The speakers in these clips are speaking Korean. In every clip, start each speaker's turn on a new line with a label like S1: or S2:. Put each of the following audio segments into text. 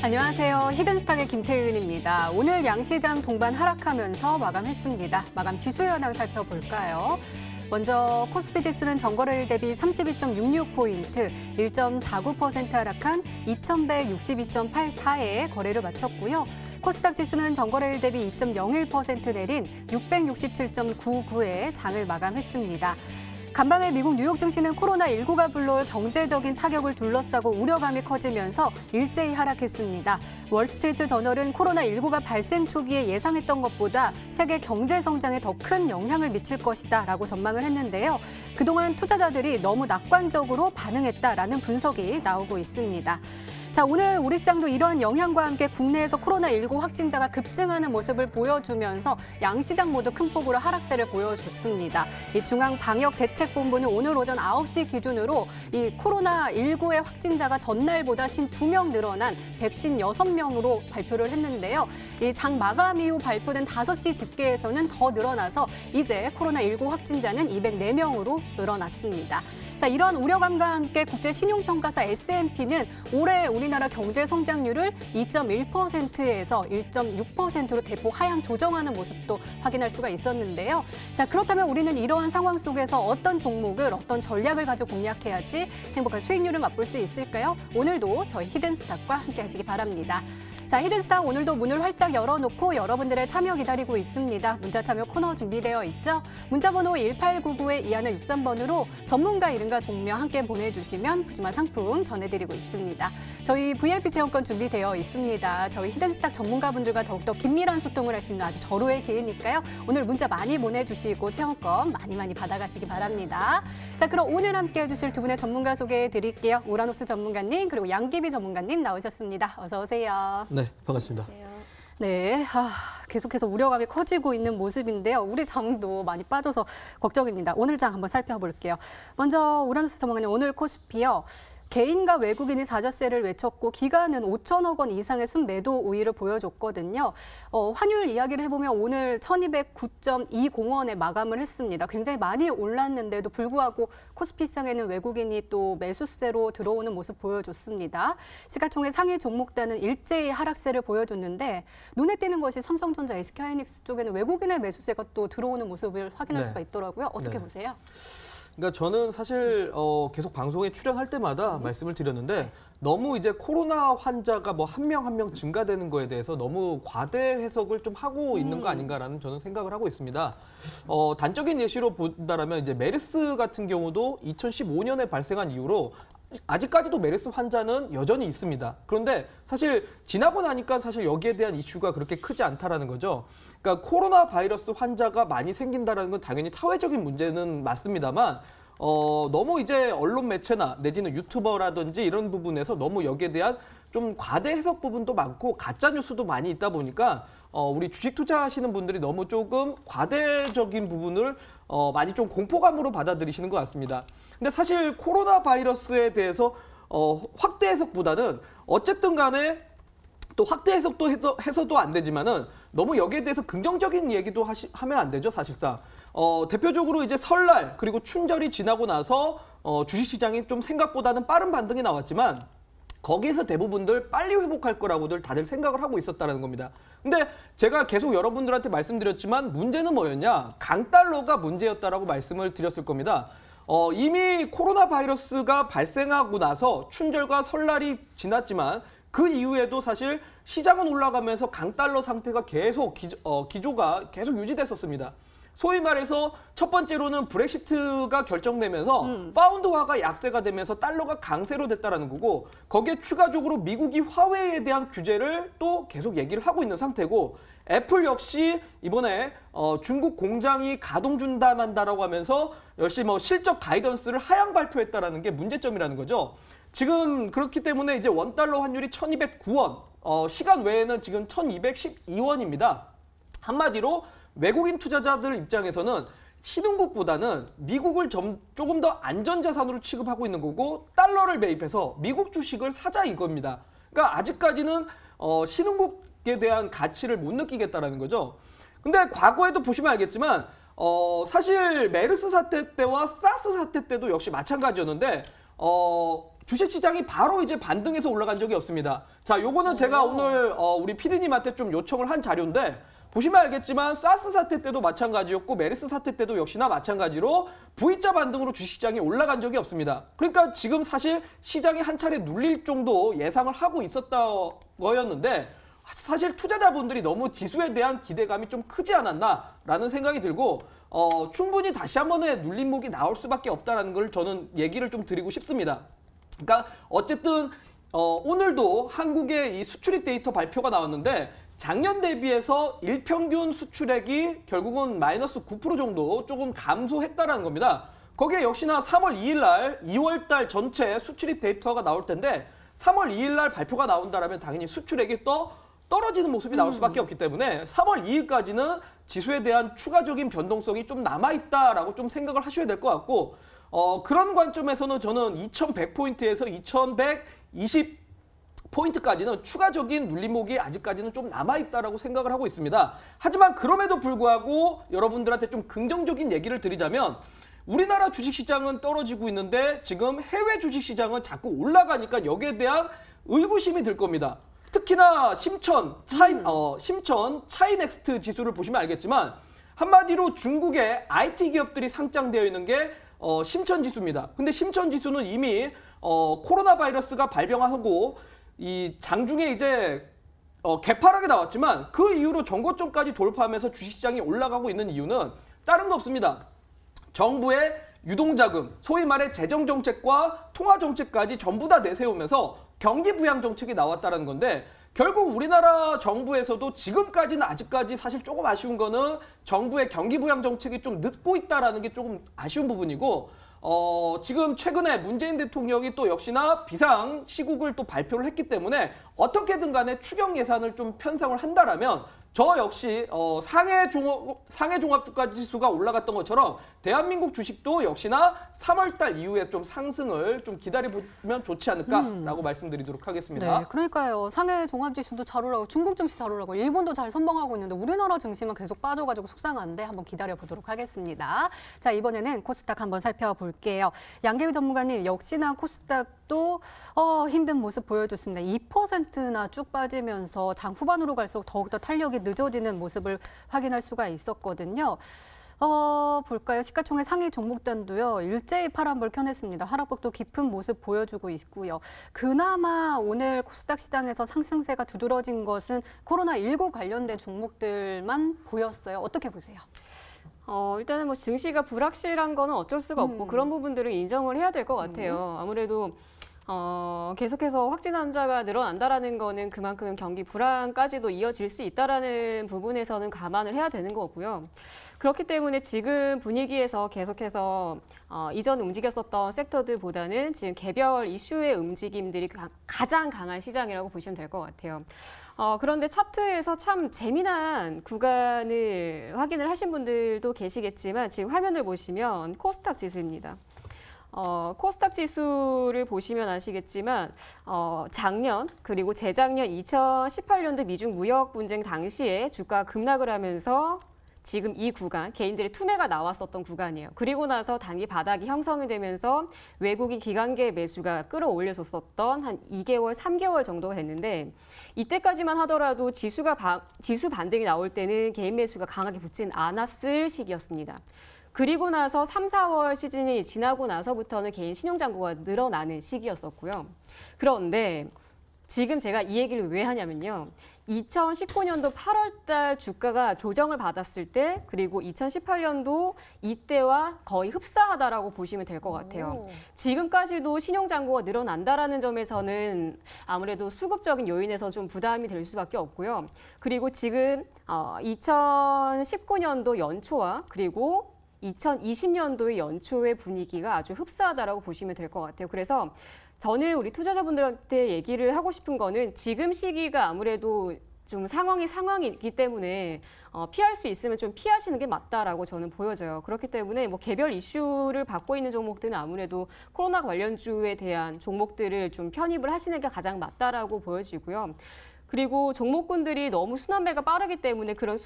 S1: 안녕하세요. 히든스탁의 김태윤입니다. 오늘 양시장 동반 하락하면서 마감했습니다. 마감 지수 현황 살펴볼까요? 먼저 코스피 지수는 전거래일 대비 32.66포인트, 1.49% 하락한 2162.84에 거래를 마쳤고요. 코스닥 지수는 전거래일 대비 2.01% 내린 667.99에 장을 마감했습니다. 간밤에 미국 뉴욕 증시는 코로나19가 불러올 경제적인 타격을 둘러싸고 우려감이 커지면서 일제히 하락했습니다. 월스트리트 저널은 코로나19가 발생 초기에 예상했던 것보다 세계 경제 성장에 더 큰 영향을 미칠 것이다 라고 전망을 했는데요. 그동안 투자자들이 너무 낙관적으로 반응했다라는 분석이 나오고 있습니다. 자, 오늘 우리 시장도 이러한 영향과 함께 국내에서 코로나19 확진자가 급증하는 모습을 보여주면서 양시장 모두 큰 폭으로 하락세를 보여줬습니다. 이 중앙방역대책본부는 오늘 오전 9시 기준으로 이 코로나19의 확진자가 전날보다 52명 늘어난 156명으로 발표를 했는데요. 이 장 마감 이후 발표된 5시 집계에서는 더 늘어나서 이제 코로나19 확진자는 204명으로 늘어났습니다. 자, 이런 우려감과 함께 국제신용평가사 S&P는 올해 우리나라 경제 성장률을 2.1%에서 1.6%로 대폭 하향 조정하는 모습도 확인할 수가 있었는데요. 자, 그렇다면 우리는 이러한 상황 속에서 어떤 종목을, 어떤 전략을 가지고 공략해야지 행복한 수익률을 맛볼 수 있을까요? 오늘도 저희 히든스탁과 함께 하시기 바랍니다. 자, 히든스탁 오늘도 문을 활짝 열어놓고 여러분들의 참여 기다리고 있습니다. 문자 참여 코너 준비되어 있죠? 문자번호 1899-2163번으로 전문가 이름과 종명 함께 보내주시면 푸짐한 상품 전해드리고 있습니다. 저희 VIP 체험권 준비되어 있습니다. 저희 히든스탁 전문가분들과 더욱더 긴밀한 소통을 할 수 있는 아주 절호의 기회니까요. 오늘 문자 많이 보내주시고 체험권 많이 받아가시기 바랍니다. 자, 그럼 오늘 함께 해주실 두 분의 전문가 소개해드릴게요. 우라노스 전문가님 그리고 양기비 전문가님 나오셨습니다. 어서 오세요.
S2: 네, 반갑습니다.
S1: 네, 계속해서 우려감이 커지고 있는 모습인데요. 우리 장도 많이 빠져서 걱정입니다. 오늘 장 한번 살펴볼게요. 먼저 우라노스 전문가님, 오늘 코스피요. 개인과 외국인이 사자세를 외쳤고 기간은 5천억 원 이상의 순매도 우위를 보여줬거든요. 환율 이야기를 해보면 오늘 1209.20원에 마감을 했습니다. 굉장히 많이 올랐는데도 불구하고 코스피 시장에는 외국인이 또 매수세로 들어오는 모습 보여줬습니다. 시가총액 상위 종목단은 일제히 하락세를 보여줬는데 눈에 띄는 것이 삼성전자, SK하이닉스 쪽에는 외국인의 매수세가 또 들어오는 모습을 확인할 수가 있더라고요. 어떻게 보세요?
S2: 그러니까 저는 사실 계속 방송에 출연할 때마다 말씀을 드렸는데 너무 이제 코로나 환자가 뭐 한 명 한 명 증가되는 거에 대해서 너무 과대 해석을 좀 하고 있는 거 아닌가라는 저는 생각을 하고 있습니다. 단적인 예시로 본다라면 이제 메르스 같은 경우도 2015년에 발생한 이후로 아직까지도 메르스 환자는 여전히 있습니다. 그런데 사실 지나고 나니까 사실 여기에 대한 이슈가 그렇게 크지 않다라는 거죠. 그러니까 코로나 바이러스 환자가 많이 생긴다라는 건 당연히 사회적인 문제는 맞습니다만 너무 이제 언론 매체나 내지는 유튜버라든지 이런 부분에서 너무 여기에 대한 좀 과대 해석 부분도 많고 가짜 뉴스도 많이 있다 보니까 우리 주식 투자하시는 분들이 너무 조금 과대적인 부분을 많이 좀 공포감으로 받아들이시는 것 같습니다. 근데 사실 코로나 바이러스에 대해서 확대 해석보다는 어쨌든 간에 또 확대 해석도 해서도 안 되지만은 너무 여기에 대해서 긍정적인 얘기도 하면 안 되죠, 사실상. 대표적으로 이제 설날 그리고 춘절이 지나고 나서 주식시장이 좀 생각보다는 빠른 반등이 나왔지만 거기에서 대부분들 빨리 회복할 거라고들 다들 생각을 하고 있었다는 겁니다. 근데 제가 계속 여러분들한테 말씀드렸지만 문제는 뭐였냐? 강달러가 문제였다라고 말씀을 드렸을 겁니다. 이미 코로나 바이러스가 발생하고 나서 춘절과 설날이 지났지만 그 이후에도 사실 시장은 올라가면서 강달러 상태가 계속 기조가 계속 유지됐었습니다. 소위 말해서 첫 번째로는 브렉시트가 결정되면서 파운드화가 약세가 되면서 달러가 강세로 됐다라는 거고 거기에 추가적으로 미국이 화웨이에 대한 규제를 또 계속 얘기를 하고 있는 상태고 애플 역시 이번에 중국 공장이 가동 중단한다라고 하면서 역시 뭐 실적 가이던스를 하향 발표했다라는 게 문제점이라는 거죠. 지금 그렇기 때문에 이제 원달러 환율이 1209원, 시간 외에는 지금 1212원입니다. 한마디로 외국인 투자자들 입장에서는 신흥국보다는 미국을 조금 더 안전자산으로 취급하고 있는 거고 달러를 매입해서 미국 주식을 사자 이겁니다. 그러니까 아직까지는 신흥국에 대한 가치를 못 느끼겠다라는 거죠. 근데 과거에도 보시면 알겠지만 사실 메르스 사태 때와 사스 사태 때도 역시 마찬가지였는데 주식시장이 바로 이제 반등해서 올라간 적이 없습니다. 자, 요거는 제가 오늘 우리 PD님한테 좀 요청을 한 자료인데 보시면 알겠지만 사스 사태 때도 마찬가지였고 메르스 사태 때도 역시나 마찬가지로 V자 반등으로 주식시장이 올라간 적이 없습니다. 그러니까 지금 사실 시장이 한 차례 눌릴 정도 예상을 하고 있었다 거였는데 사실 투자자분들이 너무 지수에 대한 기대감이 좀 크지 않았나라는 생각이 들고 충분히 다시 한 번의 눌림목이 나올 수밖에 없다는 걸 저는 얘기를 좀 드리고 싶습니다. 그러니까 어쨌든 오늘도 한국의 이 수출입 데이터 발표가 나왔는데 작년 대비해서 일평균 수출액이 결국은 마이너스 9% 정도 조금 감소했다라는 겁니다. 거기에 역시나 3월 2일 날 2월 달 전체 수출입 데이터가 나올 텐데 3월 2일 날 발표가 나온다라면 당연히 수출액이 떨어지는 모습이 나올 수밖에 없기 때문에 3월 2일까지는 지수에 대한 추가적인 변동성이 좀 남아있다라고 좀 생각을 하셔야 될 것 같고 그런 관점에서는 저는 2100포인트에서 2120포인트까지는 추가적인 눌림목이 아직까지는 좀 남아있다라고 생각을 하고 있습니다. 하지만 그럼에도 불구하고 여러분들한테 좀 긍정적인 얘기를 드리자면 우리나라 주식시장은 떨어지고 있는데 지금 해외 주식시장은 자꾸 올라가니까 여기에 대한 의구심이 들 겁니다. 특히나 심천 차이넥스트 지수를 보시면 알겠지만 한마디로 중국의 IT 기업들이 상장되어 있는 게 심천 지수입니다. 근데 심천 지수는 이미 코로나 바이러스가 발병하고 이 장중에 이제 개파락이 나왔지만 그 이후로 전고점까지 돌파하면서 주식시장이 올라가고 있는 이유는 다른 거 없습니다. 정부의 유동자금, 소위 말해 재정정책과 통화정책까지 전부 다 내세우면서 경기 부양 정책이 나왔다는 건데 결국 우리나라 정부에서도 지금까지는 아직까지 사실 조금 아쉬운 거는 정부의 경기 부양 정책이 좀 늦고 있다라는 게 조금 아쉬운 부분이고 지금 최근에 문재인 대통령이 또 역시나 비상 시국을 또 발표를 했기 때문에 어떻게든 간에 추경 예산을 좀 편성을 한다라면 저 역시 상해 종합주가 지수가 올라갔던 것처럼 대한민국 주식도 역시나 3월달 이후에 좀 상승을 좀 기다려보면 좋지 않을까라고 말씀드리도록 하겠습니다.
S1: 네, 그러니까요. 상해 종합지수도 잘 올라가고 중국 증시 잘 올라가고 일본도 잘 선방하고 있는데 우리나라 증시만 계속 빠져가지고 속상한데 한번 기다려보도록 하겠습니다. 자, 이번에는 코스닥 한번 살펴볼게요. 양계위 전문가님, 역시나 코스닥도 힘든 모습 보여줬습니다. 2%나 쭉 빠지면서 장 후반으로 갈수록 더욱더 탄력이 늦어지는 모습을 확인할 수가 있었거든요. 볼까요? 시가총액 상위 종목단도요. 일제히 파란불 켜냈습니다. 하락폭도 깊은 모습 보여주고 있고요. 그나마 오늘 코스닥 시장에서 상승세가 두드러진 것은 코로나19 관련된 종목들만 보였어요. 어떻게 보세요?
S3: 일단은 뭐 증시가 불확실한 거는 어쩔 수가 없고 그런 부분들을 인정을 해야 될 것 같아요. 아무래도 계속해서 확진 환자가 늘어난다라는 거는 그만큼 경기 불안까지도 이어질 수 있다라는 부분에서는 감안을 해야 되는 거고요. 그렇기 때문에 지금 분위기에서 계속해서 이전 움직였었던 섹터들보다는 지금 개별 이슈의 움직임들이 가장 강한 시장이라고 보시면 될 것 같아요. 그런데 차트에서 참 재미난 구간을 확인을 하신 분들도 계시겠지만 지금 화면을 보시면 코스닥 지수입니다. 코스닥 지수를 보시면 아시겠지만 작년 그리고 재작년 2018년도 미중 무역 분쟁 당시에 주가 급락을 하면서 지금 이 구간, 개인들의 투매가 나왔었던 구간이에요. 그리고 나서 단기 바닥이 형성이 되면서 외국인 기관계 매수가 끌어올려줬었던 한 2개월, 3개월 정도가 됐는데 이때까지만 하더라도 지수 반등이 나올 때는 개인 매수가 강하게 붙진 않았을 시기였습니다. 그리고 나서 3, 4월 시즌이 지나고 나서부터는 개인 신용잔고가 늘어나는 시기였었고요. 그런데 지금 제가 이 얘기를 왜 하냐면요. 2019년도 8월 달 주가가 교정을 받았을 때 그리고 2018년도 이때와 거의 흡사하다라고 보시면 될 것 같아요. 지금까지도 신용잔고가 늘어난다라는 점에서는 아무래도 수급적인 요인에서 좀 부담이 될 수밖에 없고요. 그리고 지금 2019년도 연초와 그리고 2020년도의 연초의 분위기가 아주 흡사하다라고 보시면 될 것 같아요. 그래서 저는 우리 투자자분들한테 얘기를 하고 싶은 거는 지금 시기가 아무래도 좀 상황이기 때문에 피할 수 있으면 좀 피하시는 게 맞다라고 저는 보여져요. 그렇기 때문에 뭐 개별 이슈를 받고 있는 종목들은 아무래도 코로나 관련주에 대한 종목들을 좀 편입을 하시는 게 가장 맞다라고 보여지고요. 그리고 종목군들이 너무 순환매가 빠르기 때문에 그런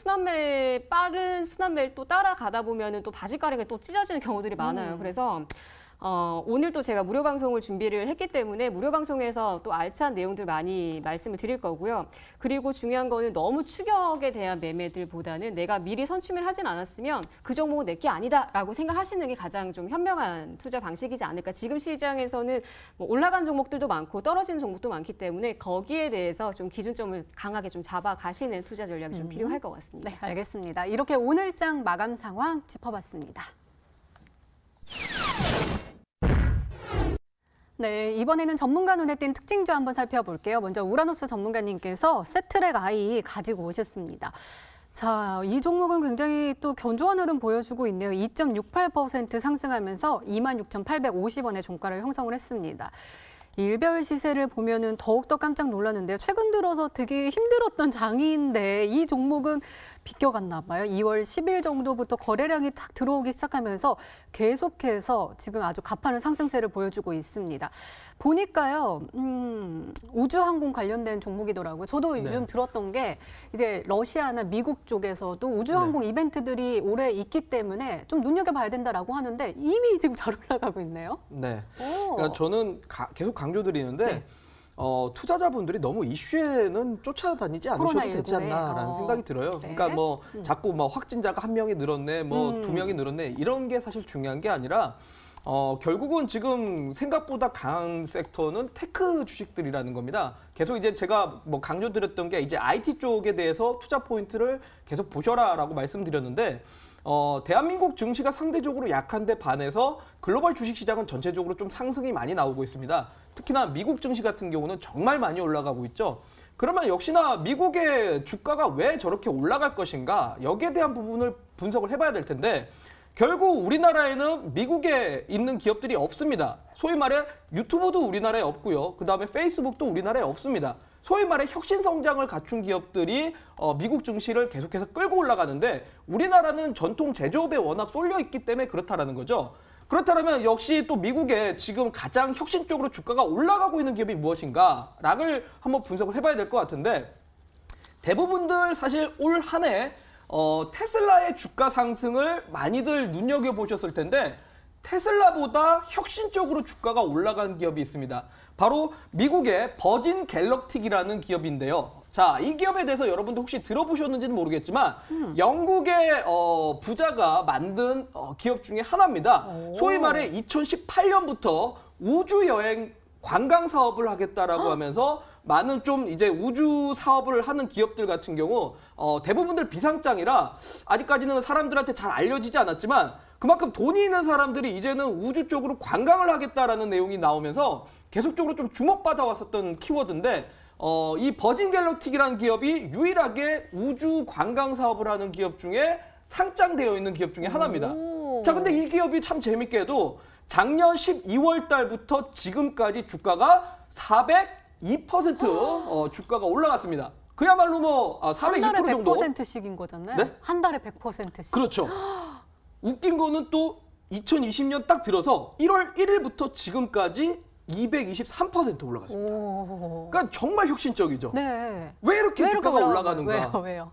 S3: 빠른 순환매를 또 따라가다 보면은 또 바지가랑이 또 찢어지는 경우들이 많아요. 그래서 오늘 또 제가 무료 방송을 준비를 했기 때문에 무료 방송에서 또 알찬 내용들 많이 말씀을 드릴 거고요. 그리고 중요한 거는 너무 추격에 대한 매매들보다는 내가 미리 선취를 하진 않았으면 그 종목은 내 게 아니다라고 생각하시는 게 가장 좀 현명한 투자 방식이지 않을까. 지금 시장에서는 뭐 올라간 종목들도 많고 떨어지는 종목도 많기 때문에 거기에 대해서 좀 기준점을 강하게 좀 잡아가시는 투자 전략이 좀 필요할 것 같습니다.
S1: 네, 알겠습니다. 이렇게 오늘장 마감 상황 짚어봤습니다. 네, 이번에는 전문가 눈에 띈 특징주 한번 살펴볼게요. 먼저 우라노스 전문가님께서 세트랙 I 가지고 오셨습니다. 자, 이 종목은 굉장히 또 견조한 흐름 보여주고 있네요. 2.68% 상승하면서 26,850원의 종가를 형성을 했습니다. 일별 시세를 보면은 더욱더 깜짝 놀랐는데요. 최근 들어서 되게 힘들었던 장인데 이 종목은 비껴갔나 봐요. 2월 10일 정도부터 거래량이 탁 들어오기 시작하면서 계속해서 지금 아주 가파른 상승세를 보여주고 있습니다. 보니까요, 우주항공 관련된 종목이더라고요. 저도 요즘 들었던 게 이제 러시아나 미국 쪽에서도 우주항공 이벤트들이 올해 있기 때문에 좀 눈여겨봐야 된다라고 하는데 이미 지금 잘 올라가고 있네요.
S2: 네.
S1: 오.
S2: 그러니까 저는 계속 강조드리는데 투자자분들이 너무 이슈에는 쫓아다니지 않으셔도 되지
S1: 코로나19에.
S2: 않나라는 생각이 들어요.
S1: 네.
S2: 그러니까 뭐 자꾸 뭐 확진자가 1명이 늘었네, 뭐 2명이 늘었네 이런 게 사실 중요한 게 아니라 결국은 지금 생각보다 강한 섹터는 테크 주식들이라는 겁니다. 계속 이제 제가 뭐 강조드렸던 게 이제 IT 쪽에 대해서 투자 포인트를 계속 보셔라라고 말씀드렸는데 대한민국 증시가 상대적으로 약한데 반해서 글로벌 주식시장은 전체적으로 좀 상승이 많이 나오고 있습니다. 특히나 미국 증시 같은 경우는 정말 많이 올라가고 있죠. 그러면 역시나 미국의 주가가 왜 저렇게 올라갈 것인가 여기에 대한 부분을 분석을 해봐야 될 텐데 결국 우리나라에는 미국에 있는 기업들이 없습니다. 소위 말해 유튜브도 우리나라에 없고요. 그다음에 페이스북도 우리나라에 없습니다. 소위 말해 혁신 성장을 갖춘 기업들이 미국 증시를 계속해서 끌고 올라가는데 우리나라는 전통 제조업에 워낙 쏠려 있기 때문에 그렇다라는 거죠. 그렇다면 역시 또 미국에 지금 가장 혁신적으로 주가가 올라가고 있는 기업이 무엇인가를 한번 분석을 해봐야 될 것 같은데 대부분들 사실 올 한 해 테슬라의 주가 상승을 많이들 눈여겨보셨을 텐데 테슬라보다 혁신적으로 주가가 올라간 기업이 있습니다. 바로 미국의 버진 갤럭틱이라는 기업인데요. 자, 이 기업에 대해서 여러분들 혹시 들어보셨는지는 모르겠지만 영국의 부자가 만든 기업 중에 하나입니다. 소위 말해 2018년부터 우주여행 관광 사업을 하겠다라고 하면서 많은 좀 이제 우주 사업을 하는 기업들 같은 경우 대부분들 비상장이라 아직까지는 사람들한테 잘 알려지지 않았지만 그만큼 돈이 있는 사람들이 이제는 우주 쪽으로 관광을 하겠다라는 내용이 나오면서 계속적으로 좀 주목받아 왔었던 키워드인데 이 버진 갤럭틱이라는 기업이 유일하게 우주 관광 사업을 하는 기업 중에 상장되어 있는 기업 중에 하나입니다. 자, 근데 이 기업이 참 재밌게도 작년 12월 달부터 지금까지 주가가 402% 주가가 올라갔습니다. 그야말로 뭐
S1: 한 달에
S2: 402% 정도.
S1: 100%씩인 거잖아요.
S2: 네?
S1: 한 달에 100%씩.
S2: 그렇죠. 웃긴 거는 또 2020년 딱 들어서 1월 1일부터 지금까지 223% 올라갔습니다.
S1: 오.
S2: 그러니까 정말 혁신적이죠.
S1: 네.
S2: 왜 이렇게
S1: 왜
S2: 주가가
S1: 이렇게
S2: 올라가는가?
S1: 왜요?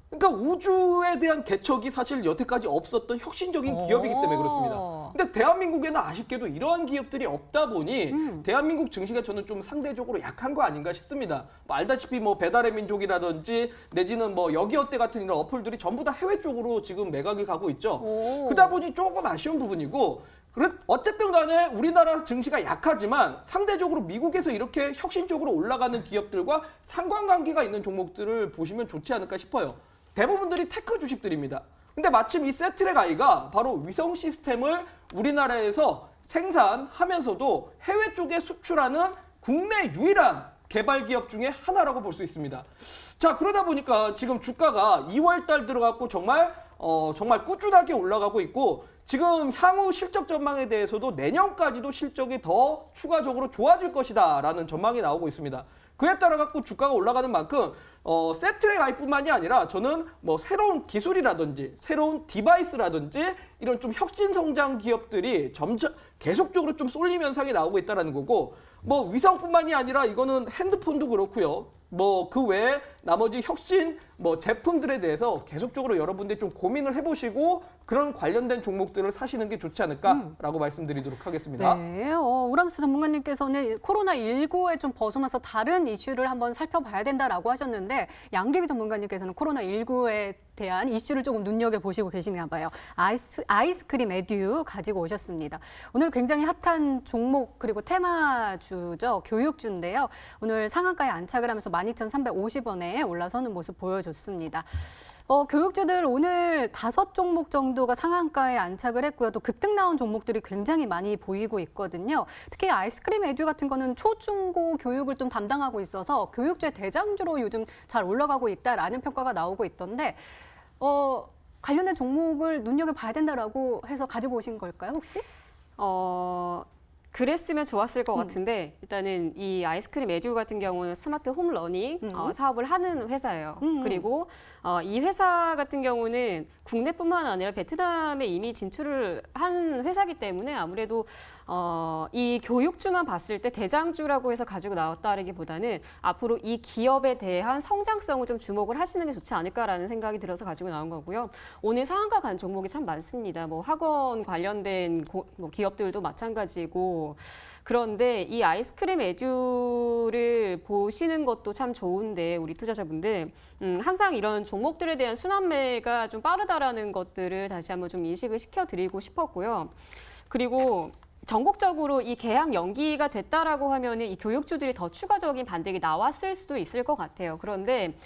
S2: 그러니까 우주에 대한 개척이 사실 여태까지 없었던 혁신적인 기업이기 때문에 그렇습니다. 근데 대한민국에는 아쉽게도 이러한 기업들이 없다 보니 대한민국 증시가 저는 좀 상대적으로 약한 거 아닌가 싶습니다. 뭐 알다시피 뭐 배달의 민족이라든지 내지는 뭐 여기어때 같은 이런 어플들이 전부 다 해외 쪽으로 지금 매각이 가고 있죠. 그러다 보니 조금 아쉬운 부분이고 어쨌든 간에 우리나라 증시가 약하지만 상대적으로 미국에서 이렇게 혁신적으로 올라가는 기업들과 상관관계가 있는 종목들을 보시면 좋지 않을까 싶어요. 대부분들이 테크 주식들입니다. 근데 마침 이 세트랙 I가 바로 위성 시스템을 우리나라에서 생산하면서도 해외 쪽에 수출하는 국내 유일한 개발 기업 중에 하나라고 볼 수 있습니다. 자, 그러다 보니까 지금 주가가 2월 달 들어갔고 정말 꾸준하게 올라가고 있고 지금 향후 실적 전망에 대해서도 내년까지도 실적이 더 추가적으로 좋아질 것이다라는 전망이 나오고 있습니다. 그에 따라 갖고 주가가 올라가는 만큼 세트랙 I뿐만이 아니라 저는 뭐 새로운 기술이라든지 새로운 디바이스라든지 이런 좀 혁신 성장 기업들이 점점 계속적으로 좀 쏠림 현상이 나오고 있다는 거고 뭐 위성뿐만이 아니라 이거는 핸드폰도 그렇고요. 뭐 그 외에 나머지 혁신 뭐 제품들에 대해서 계속적으로 여러분들이 좀 고민을 해보시고 그런 관련된 종목들을 사시는 게 좋지 않을까라고 말씀드리도록 하겠습니다.
S1: 네, 우람스 전문가님께서는 코로나19에 좀 벗어나서 다른 이슈를 한번 살펴봐야 된다라고 하셨는데 양기비 전문가님께서는 코로나19에 대한 이슈를 조금 눈여겨보시고 계시나 봐요. 아이스크림 에듀 가지고 오셨습니다. 오늘 굉장히 핫한 종목 그리고 테마주죠. 교육주인데요. 오늘 상한가에 안착을 하면서 12,350원에 올라서는 모습 보여줬습니다. 교육주들 오늘 5종목 정도가 상한가에 안착을 했고요. 또 급등 나온 종목들이 굉장히 많이 보이고 있거든요. 특히 아이스크림 에듀 같은 거는 초중고 교육을 좀 담당하고 있어서 교육주의 대장주로 요즘 잘 올라가고 있다라는 평가가 나오고 있던데 관련된 종목을 눈여겨봐야 된다라고 해서 가지고 오신 걸까요, 혹시?
S3: 그랬으면 좋았을 것 같은데 일단은 이 아이스크림 에듀 같은 경우는 스마트 홈 러닝 사업을 하는 회사예요. 그리고 이 회사 같은 경우는 국내뿐만 아니라 베트남에 이미 진출을 한 회사이기 때문에 아무래도 이 교육주만 봤을 때 대장주라고 해서 가지고 나왔다기보다는 앞으로 이 기업에 대한 성장성을 좀 주목을 하시는 게 좋지 않을까라는 생각이 들어서 가지고 나온 거고요. 오늘 상한가 간 종목이 참 많습니다. 뭐 학원 관련된 뭐 기업들도 마찬가지고 그런데 이 아이스크림 에듀를 보시는 것도 참 좋은데 우리 투자자분들 항상 이런 종목들에 대한 순환매가 좀 빠르다라는 것들을 다시 한번 좀 인식을 시켜드리고 싶었고요. 그리고 전국적으로 이 계약 연기가 됐다라고 하면 이 교육주들이 더 추가적인 반등이 나왔을 수도 있을 것 같아요. 그런데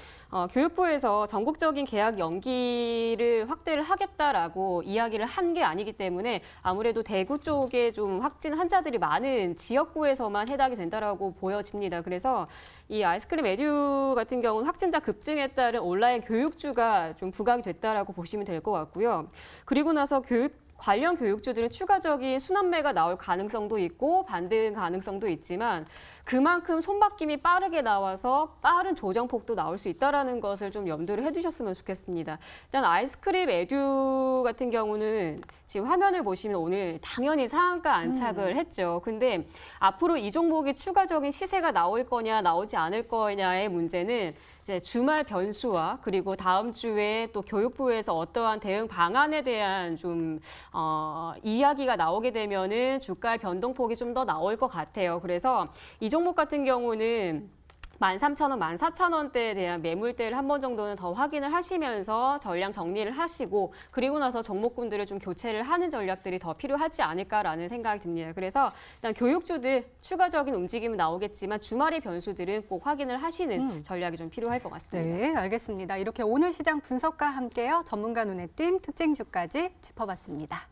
S3: 교육부에서 전국적인 계약 연기를 확대를 하겠다라고 이야기를 한 게 아니기 때문에 아무래도 대구 쪽에 좀 확진 환자들이 많은 지역구에서만 해당이 된다라고 보여집니다. 그래서 이 아이스크림 에듀 같은 경우는 확진자 급증에 따른 온라인 교육주가 좀 부각이 됐다라고 보시면 될 것 같고요. 그리고 나서 관련 교육주들은 추가적인 순환매가 나올 가능성도 있고 반등 가능성도 있지만 그만큼 손바뀜이 빠르게 나와서 빠른 조정폭도 나올 수 있다는 것을 좀 염두를 해두셨으면 좋겠습니다. 일단 아이스크림 에듀 같은 경우는 지금 화면을 보시면 오늘 당연히 상한가 안착을 했죠. 근데 앞으로 이 종목이 추가적인 시세가 나올 거냐 나오지 않을 거냐의 문제는 이제 주말 변수와 그리고 다음 주에 또 교육부에서 어떠한 대응 방안에 대한 좀 이야기가 나오게 되면은 주가의 변동폭이 좀 더 나올 것 같아요. 그래서 이 종목 같은 경우는 13,000원, 14,000원대에 대한 매물대를 한 번 정도는 더 확인을 하시면서 전량 정리를 하시고 그리고 나서 종목군들을 좀 교체를 하는 전략들이 더 필요하지 않을까라는 생각이 듭니다. 그래서 일단 교육주들 추가적인 움직임은 나오겠지만 주말의 변수들은 꼭 확인을 하시는 전략이 좀 필요할 것 같습니다.
S1: 네, 알겠습니다. 이렇게 오늘 시장 분석과 함께요. 전문가 눈에 띈 특징주까지 짚어봤습니다.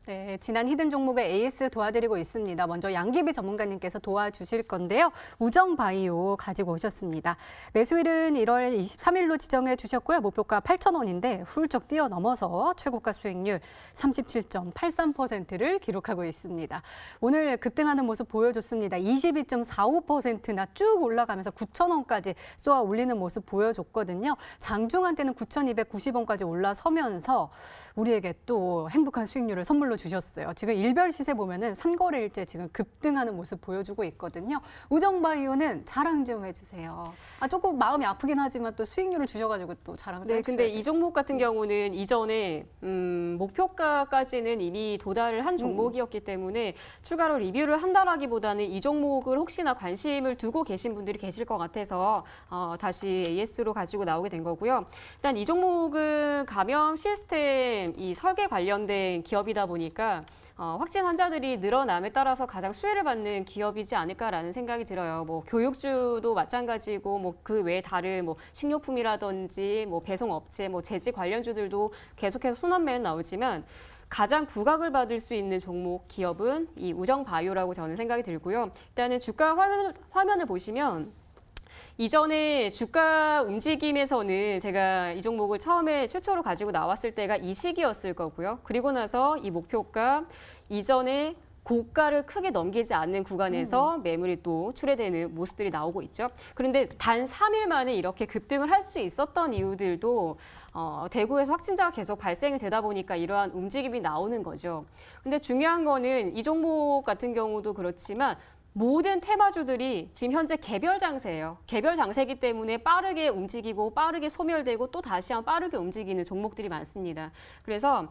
S1: 네, 지난 히든 종목의 AS 도와드리고 있습니다. 먼저 양기비 전문가님께서 도와주실 건데요. 우정바이오 가지고 오셨습니다. 매수일은 1월 23일로 지정해 주셨고요. 목표가 8,000원인데 훌쩍 뛰어넘어서 최고가 수익률 37.83%를 기록하고 있습니다. 오늘 급등하는 모습 보여줬습니다. 22.45%나 쭉 올라가면서 9,000원까지 쏘아 올리는 모습 보여줬거든요. 장중한 때는 9,290원까지 올라서면서 우리에게 또 행복한 수익률을 선물로 주셨어요. 지금 일별 시세 보면은 3거래일째 지금 급등하는 모습 보여주고 있거든요. 우정바이오는 자랑 좀 해주세요. 조금 마음이 아프긴 하지만 또 수익률을 주셔가지고 또 자랑을
S3: 네, 근데
S1: 해주셔야
S3: 이 종목 같은 경우는 이전에 목표가까지는 이미 도달을 한 종목이었기 때문에 추가로 리뷰를 한다라기보다는 이 종목을 혹시나 관심을 두고 계신 분들이 계실 것 같아서 다시 AS로 가지고 나오게 된 거고요. 일단 이 종목은 감염 시스템 이 설계 관련된 기업이다 보니까 확진 환자들이 늘어남에 따라서 가장 수혜를 받는 기업이지 않을까라는 생각이 들어요. 뭐 교육주도 마찬가지고 뭐 그 외에 다른 뭐 식료품이라든지 뭐 배송업체, 뭐 제지 관련주들도 계속해서 순환매는 나오지만 가장 부각을 받을 수 있는 종목 기업은 이 우정바이오라고 저는 생각이 들고요. 일단은 주가 화면을 보시면 이전에 주가 움직임에서는 제가 이 종목을 처음에 최초로 가지고 나왔을 때가 이 시기였을 거고요. 그리고 나서 이 목표가 이전에 고가를 크게 넘기지 않는 구간에서 매물이 또 출회되는 모습들이 나오고 있죠. 그런데 단 3일 만에 이렇게 급등을 할 수 있었던 이유들도 대구에서 확진자가 계속 발생이 되다 보니까 이러한 움직임이 나오는 거죠. 근데 중요한 거는 이 종목 같은 경우도 그렇지만 모든 테마주들이 지금 현재 개별 장세예요. 개별 장세이기 때문에 빠르게 움직이고 빠르게 소멸되고 또 다시 한번 빠르게 움직이는 종목들이 많습니다. 그래서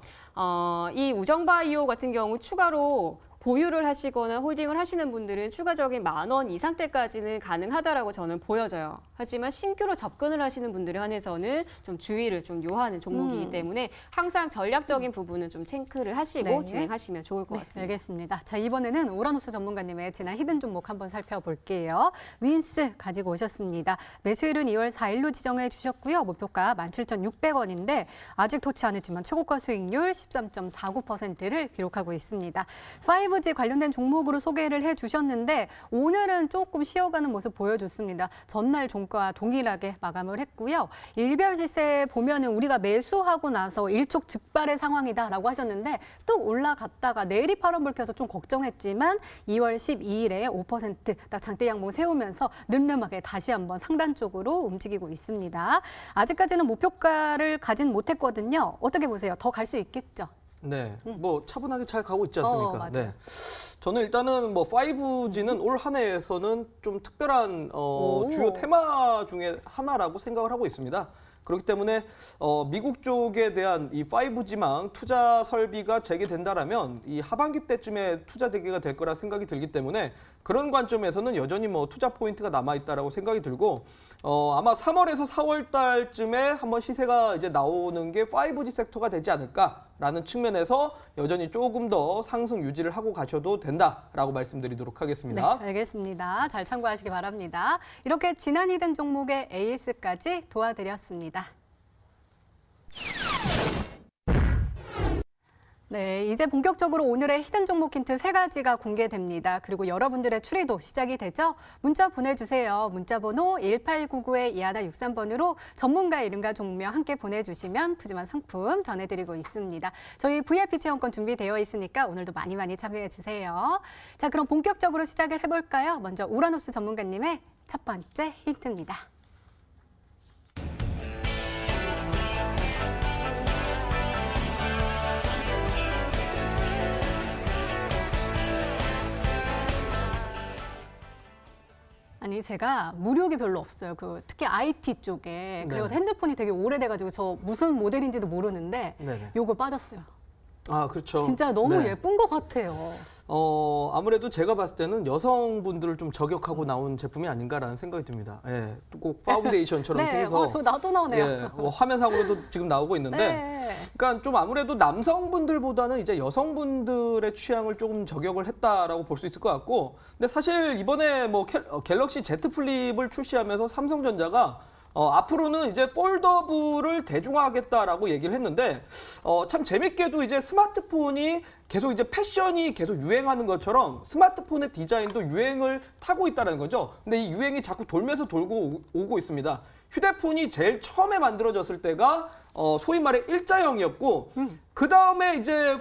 S3: 이 우정바이오 같은 경우 추가로 보유를 하시거나 홀딩을 하시는 분들은 추가적인 10,000원 이상대까지는 가능하다라고 저는 보여져요. 하지만 신규로 접근을 하시는 분들에 한해서는 좀 주의를 좀 요하는 종목이기 때문에 항상 전략적인 부분은 좀 체크를 하시고
S1: 네.
S3: 진행하시면 좋을 것 같습니다.
S1: 알겠습니다. 자, 이번에는 오라노스 전문가님의 지난 히든 종목 한번 살펴볼게요. 윈스 가지고 오셨습니다. 매수일은 2월 4일로 지정해 주셨고요. 목표가 17,600원인데 아직 터치 안 했지만 최고가 수익률 13.49%를 기록하고 있습니다. 5G 관련된 종목으로 소개를 해주셨는데 오늘은 조금 쉬어가는 모습 보여줬습니다. 전날 종가 동일하게 마감을 했고요. 일별 시세 보면은 우리가 매수하고 나서 일촉즉발의 상황이다라고 하셨는데 또 올라갔다가 내리 파란불 켜서 좀 걱정했지만 2월 12일에 5%딱 장대 양봉 세우면서 늠름하게 다시 한번 상단 쪽으로 움직이고 있습니다. 아직까지는 목표가를 가진 못했거든요. 어떻게 보세요? 더 갈 수 있겠죠?
S2: 네, 뭐 차분하게 잘 가고 있지 않습니까?
S1: 맞아요.
S2: 네, 저는 일단은 뭐 5G는 올 한 해에서는 좀 특별한 주요 테마 중에 하나라고 생각을 하고 있습니다. 그렇기 때문에 미국 쪽에 대한 이 5G망 투자 설비가 재개된다라면 이 하반기 때쯤에 투자 재개가 될 거라 생각이 들기 때문에 그런 관점에서는 여전히 뭐 투자 포인트가 남아 있다라고 생각이 들고 아마 3월에서 4월 달쯤에 한번 시세가 이제 나오는 게 5G 섹터가 되지 않을까라는 측면에서 여전히 조금 더 상승 유지를 하고 가셔도 된다라고 말씀드리도록 하겠습니다.
S1: 네, 알겠습니다. 잘 참고하시기 바랍니다. 이렇게 지난 히든 종목의 AS까지 도와드렸습니다. 네, 이제 본격적으로 오늘의 히든 종목 힌트 3가지가 공개됩니다. 그리고 여러분들의 추리도 시작이 되죠? 문자 보내주세요. 문자 번호 1899-2163번으로 전문가 이름과 종명 함께 보내주시면 푸짐한 상품 전해드리고 있습니다. 저희 VIP 체험권 준비되어 있으니까 오늘도 많이 참여해주세요. 자, 그럼 본격적으로 시작을 해볼까요? 먼저 우라노스 전문가님의 첫 번째 힌트입니다. 아니 제가 무력이 별로 없어요. 특히 IT 쪽에. 그리고
S2: 네네.
S1: 핸드폰이 되게 오래돼가지고 저 무슨 모델인지도 모르는데
S2: 네네.
S1: 요거 빠졌어요.
S2: 아, 그렇죠.
S1: 진짜 너무
S2: 네.
S1: 예쁜 것 같아요.
S2: 아무래도 제가 봤을 때는 여성분들을 좀 저격하고 나온 제품이 아닌가라는 생각이 듭니다. 예, 꼭 파운데이션처럼
S1: 네,
S2: 생겨서
S1: 저 나도 나오네요.
S2: 예, 화면상으로도 지금 나오고 있는데,
S1: 네.
S2: 그러니까 좀 아무래도 남성분들보다는 이제 여성분들의 취향을 조금 저격을 했다라고 볼 수 있을 것 같고, 근데 사실 이번에 뭐 갤럭시 Z 플립을 출시하면서 삼성전자가 앞으로는 이제 폴더블을 대중화하겠다라고 얘기를 했는데, 참 재밌게도 이제 스마트폰이 계속 이제 패션이 계속 유행하는 것처럼 스마트폰의 디자인도 유행을 타고 있다는 거죠. 근데 이 유행이 자꾸 돌면서 돌고 오고 있습니다. 휴대폰이 제일 처음에 만들어졌을 때가 소위 말해 일자형이었고, 그 다음에 이제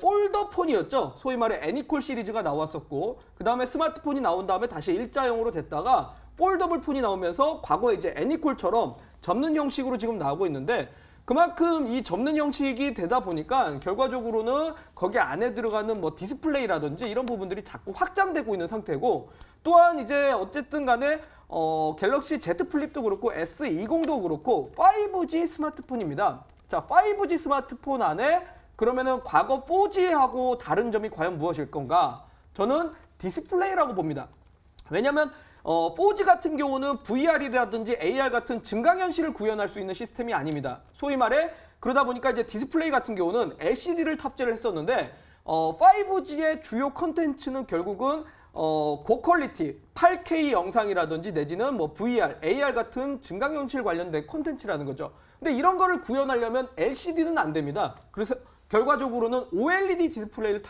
S2: 폴더폰이었죠. 소위 말해 애니콜 시리즈가 나왔었고, 그 다음에 스마트폰이 나온 다음에 다시 일자형으로 됐다가 폴더블 폰이 나오면서 과거에 이제 애니콜처럼 접는 형식으로 지금 나오고 있는데, 그만큼 이 접는 형식이 되다 보니까 결과적으로는 거기 안에 들어가는 뭐 디스플레이라든지 이런 부분들이 자꾸 확장되고 있는 상태고, 또한 이제 어쨌든 간에 갤럭시 Z 플립도 그렇고 S20도 그렇고 5G 스마트폰입니다. 자, 5G 스마트폰 안에 그러면은 과거 4G하고 다른 점이 과연 무엇일 건가? 저는 디스플레이라고 봅니다. 왜냐면 4G 같은 경우는 VR이라든지 AR 같은 증강현실을 구현할 수 있는 시스템이 아닙니다. 소위 말해 그러다 보니까 이제 디스플레이 같은 경우는 LCD를 탑재를 했었는데 5G의 주요 컨텐츠는 결국은 고퀄리티 8K 영상이라든지 내지는 뭐 VR, AR 같은 증강현실 관련된 콘텐츠라는 거죠. 근데 이런 거를 구현하려면 LCD는 안 됩니다. 그래서 결과적으로는 OLED 디스플레이를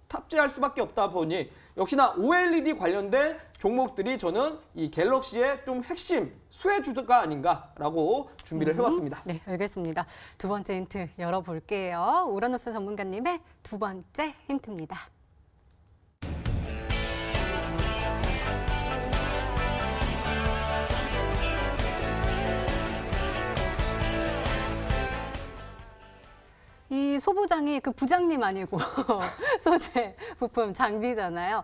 S2: 탑재할 수밖에 없다 보니 역시나 OLED 관련된 종목들이 저는 이 갤럭시의 좀 핵심 수혜주가 아닌가라고 준비를 해왔습니다.
S1: 네, 알겠습니다. 두 번째 힌트 열어볼게요. 우라노스 전문가님의 두 번째 힌트입니다. 이 소부장이 그 부장님 아니고 소재 부품 장비잖아요.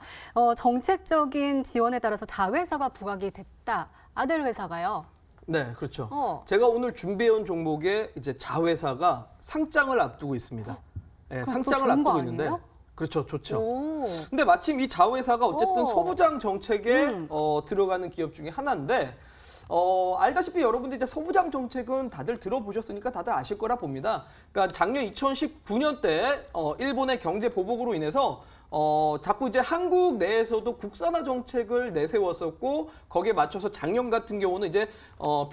S1: 정책적인 지원에 따라서 자회사가 부각이 됐다. 아들 회사가요.
S2: 네, 그렇죠. 제가 오늘 준비해온 종목에 이제 자회사가 상장을 앞두고 있습니다. 네,
S1: 그럼
S2: 상장을
S1: 또 좋은 거
S2: 앞두고 있는데,
S1: 아니에요?
S2: 그렇죠, 좋죠.
S1: 오.
S2: 근데 마침 이 자회사가 어쨌든
S1: 오.
S2: 소부장 정책에 들어가는 기업 중에 하나인데, 알다시피 여러분들 이제 소부장 정책은 다들 들어보셨으니까 다들 아실 거라 봅니다. 그러니까 작년 2019년 때 일본의 경제 보복으로 인해서 자꾸 이제 한국 내에서도 국산화 정책을 내세웠었고 거기에 맞춰서 작년 같은 경우는 이제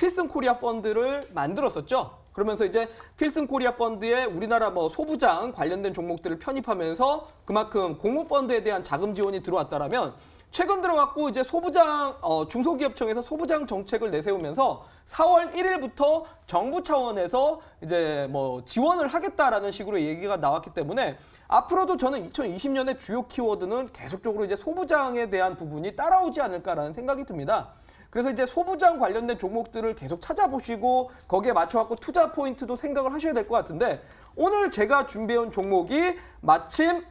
S2: 필승 코리아 펀드를 만들었었죠. 그러면서 이제 필승 코리아 펀드에 우리나라 뭐 소부장 관련된 종목들을 편입하면서 그만큼 공모펀드에 대한 자금 지원이 들어왔다라면 최근 들어갖고 이제 소부장 중소기업청에서 소부장 정책을 내세우면서 4월 1일부터 정부 차원에서 이제 뭐 지원을 하겠다라는 식으로 얘기가 나왔기 때문에 앞으로도 저는 2020년의 주요 키워드는 계속적으로 이제 소부장에 대한 부분이 따라오지 않을까라는 생각이 듭니다. 그래서 이제 소부장 관련된 종목들을 계속 찾아보시고 거기에 맞춰갖고 투자 포인트도 생각을 하셔야 될 것 같은데 오늘 제가 준비해온 종목이 마침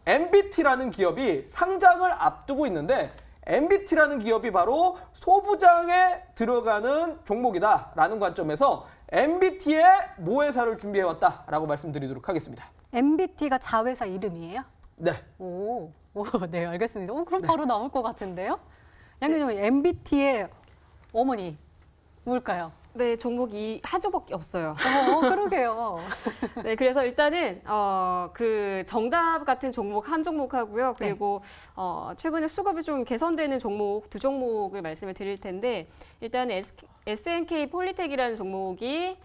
S2: MBT라는 기업이 상장을 앞두고 있는데 MBT라는 기업이 바로 소부장에 들어가는 종목이다라는 관점에서 MBT의 모회사를 준비해왔다라고 말씀드리도록 하겠습니다.
S1: MBT가 자회사 이름이에요?
S2: 네.
S1: 오, 네, 알겠습니다. 그럼 바로 나올 것 같은데요? 양교님, MBT의 어머니, 뭘까요?
S3: 네, 종목이 한 종목밖에 없어요.
S1: 그러게요.
S3: 네, 그래서 일단은 그 정답 같은 종목 한 종목 하고요. 그리고 최근에 수급이 좀 개선되는 종목 두 종목을 말씀을 드릴 텐데 일단 SNK 폴리텍이라는 종목이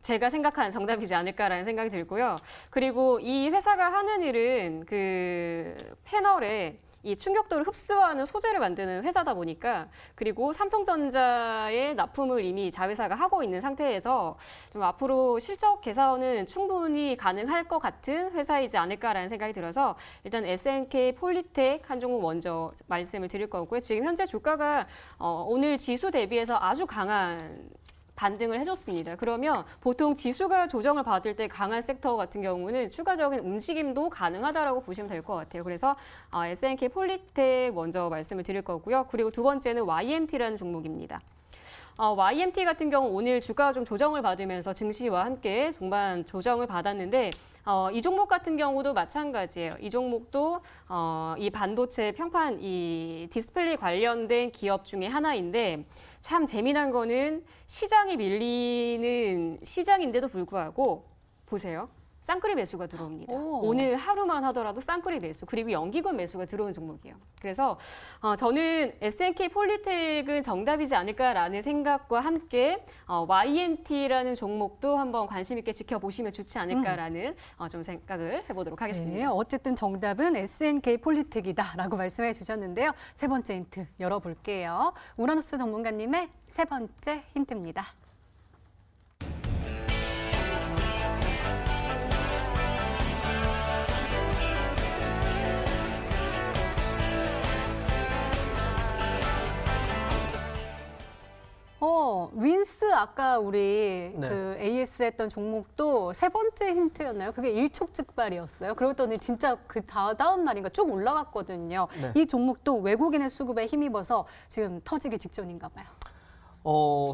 S3: 제가 생각한 정답이지 않을까라는 생각이 들고요. 그리고 이 회사가 하는 일은 그 패널에 이 충격도를 흡수하는 소재를 만드는 회사다 보니까 그리고 삼성전자의 납품을 이미 자회사가 하고 있는 상태에서 좀 앞으로 실적 개선은 충분히 가능할 것 같은 회사이지 않을까라는 생각이 들어서 일단 SNK 폴리텍 한 종목 먼저 말씀을 드릴 거고요. 지금 현재 주가가 오늘 지수 대비해서 아주 강한 반등을 해줬습니다. 그러면 보통 지수가 조정을 받을 때 강한 섹터 같은 경우는 추가적인 움직임도 가능하다라고 보시면 될 것 같아요. 그래서 SNK 폴리텍 먼저 말씀을 드릴 거고요. 그리고 두 번째는 YMT라는 종목입니다. YMT 같은 경우 오늘 주가가 좀 조정을 받으면서 증시와 함께 동반 조정을 받았는데 이 종목 같은 경우도 마찬가지예요. 이 종목도 이 반도체 평판, 이 디스플레이 관련된 기업 중에 하나인데 참 재미난 거는 시장이 밀리는 시장인데도 불구하고 보세요. 쌍끌이 매수가 들어옵니다. 오늘 하루만 하더라도 쌍끌이 매수 그리고 연기금 매수가 들어오는 종목이에요. 그래서 저는 SNK 폴리텍은 정답이지 않을까라는 생각과 함께 YMT라는 종목도 한번 관심 있게 지켜보시면 좋지 않을까라는 좀 생각을 해보도록 하겠습니다.
S1: 네, 어쨌든 정답은 SNK 폴리텍이다라고 말씀해 주셨는데요. 세 번째 힌트 열어볼게요. 우라노스 전문가님의 세 번째 힌트입니다. 윈스 아까 우리
S2: 네.
S1: 그 AS 했던 종목도 세 번째 힌트였나요? 그게 일촉즉발이었어요. 그러더니 진짜 그 다음 날인가 쭉 올라갔거든요.
S2: 네.
S1: 이 종목도 외국인의 수급에 힘입어서 지금 터지기 직전인가 봐요.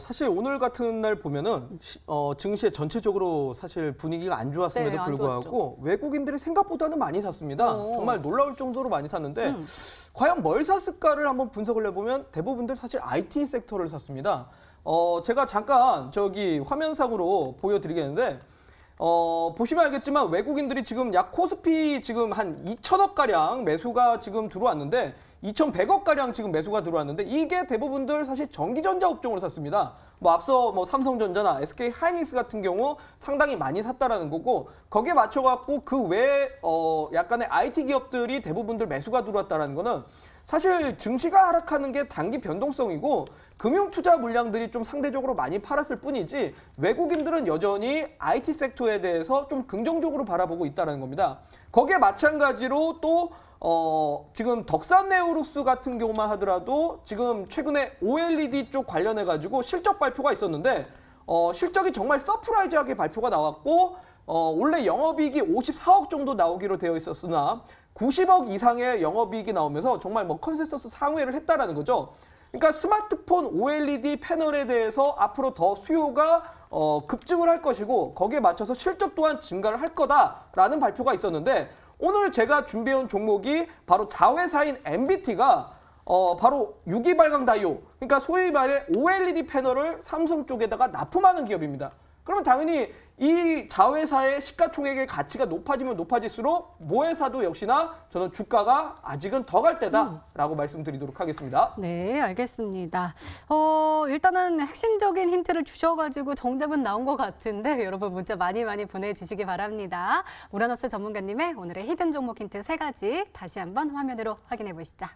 S2: 사실 오늘 같은 날 보면은 증시에 전체적으로 사실 분위기가 안 좋았음에도
S1: 네, 안
S2: 불구하고 외국인들이 생각보다는 많이 샀습니다. 정말 놀라울 정도로 많이 샀는데 과연 뭘 샀을까를 한번 분석을 해보면 대부분들 사실 IT 섹터를 샀습니다. 제가 잠깐 저기 화면상으로 보여드리겠는데 보시면 알겠지만 외국인들이 지금 약 코스피 지금 한 2천억 가량 매수가 지금 들어왔는데 2,100억 가량 지금 매수가 들어왔는데 이게 대부분들 사실 전기전자 업종으로 샀습니다. 뭐 앞서 뭐 삼성전자나 SK 하이닉스 같은 경우 상당히 많이 샀다라는 거고 거기에 맞춰갖고 그 외에 약간의 IT 기업들이 대부분들 매수가 들어왔다라는 거는 사실 증시가 하락하는 게 단기 변동성이고 금융 투자 물량들이 좀 상대적으로 많이 팔았을 뿐이지 외국인들은 여전히 IT 섹터에 대해서 좀 긍정적으로 바라보고 있다는 겁니다. 거기에 마찬가지로 또 지금 덕산네오룩스 같은 경우만 하더라도 지금 최근에 OLED 쪽 관련해 가지고 실적 발표가 있었는데 실적이 정말 서프라이즈하게 발표가 나왔고 원래 영업이익이 54억 정도 나오기로 되어 있었으나 90억 이상의 영업이익이 나오면서 정말 뭐 컨센서스 상회를 했다라는 거죠. 그러니까 스마트폰 OLED 패널에 대해서 앞으로 더 수요가 급증을 할 것이고 거기에 맞춰서 실적 또한 증가를 할 거다라는 발표가 있었는데 오늘 제가 준비해온 종목이 바로 자회사인 MBT가 바로 유기발광 다이오, 그러니까 소위 말해 OLED 패널을 삼성 쪽에다가 납품하는 기업입니다. 그러면 당연히 이 자회사의 시가총액의 가치가 높아지면 높아질수록 모회사도 역시나 저는 주가가 아직은 더 갈 때다라고 말씀드리도록 하겠습니다.
S1: 네, 알겠습니다. 일단은 핵심적인 힌트를 주셔가지고 정답은 나온 것 같은데 여러분 문자 많이 보내주시기 바랍니다. 우라노스 전문가님의 오늘의 히든 종목 힌트 3가지 다시 한번 화면으로 확인해 보시죠.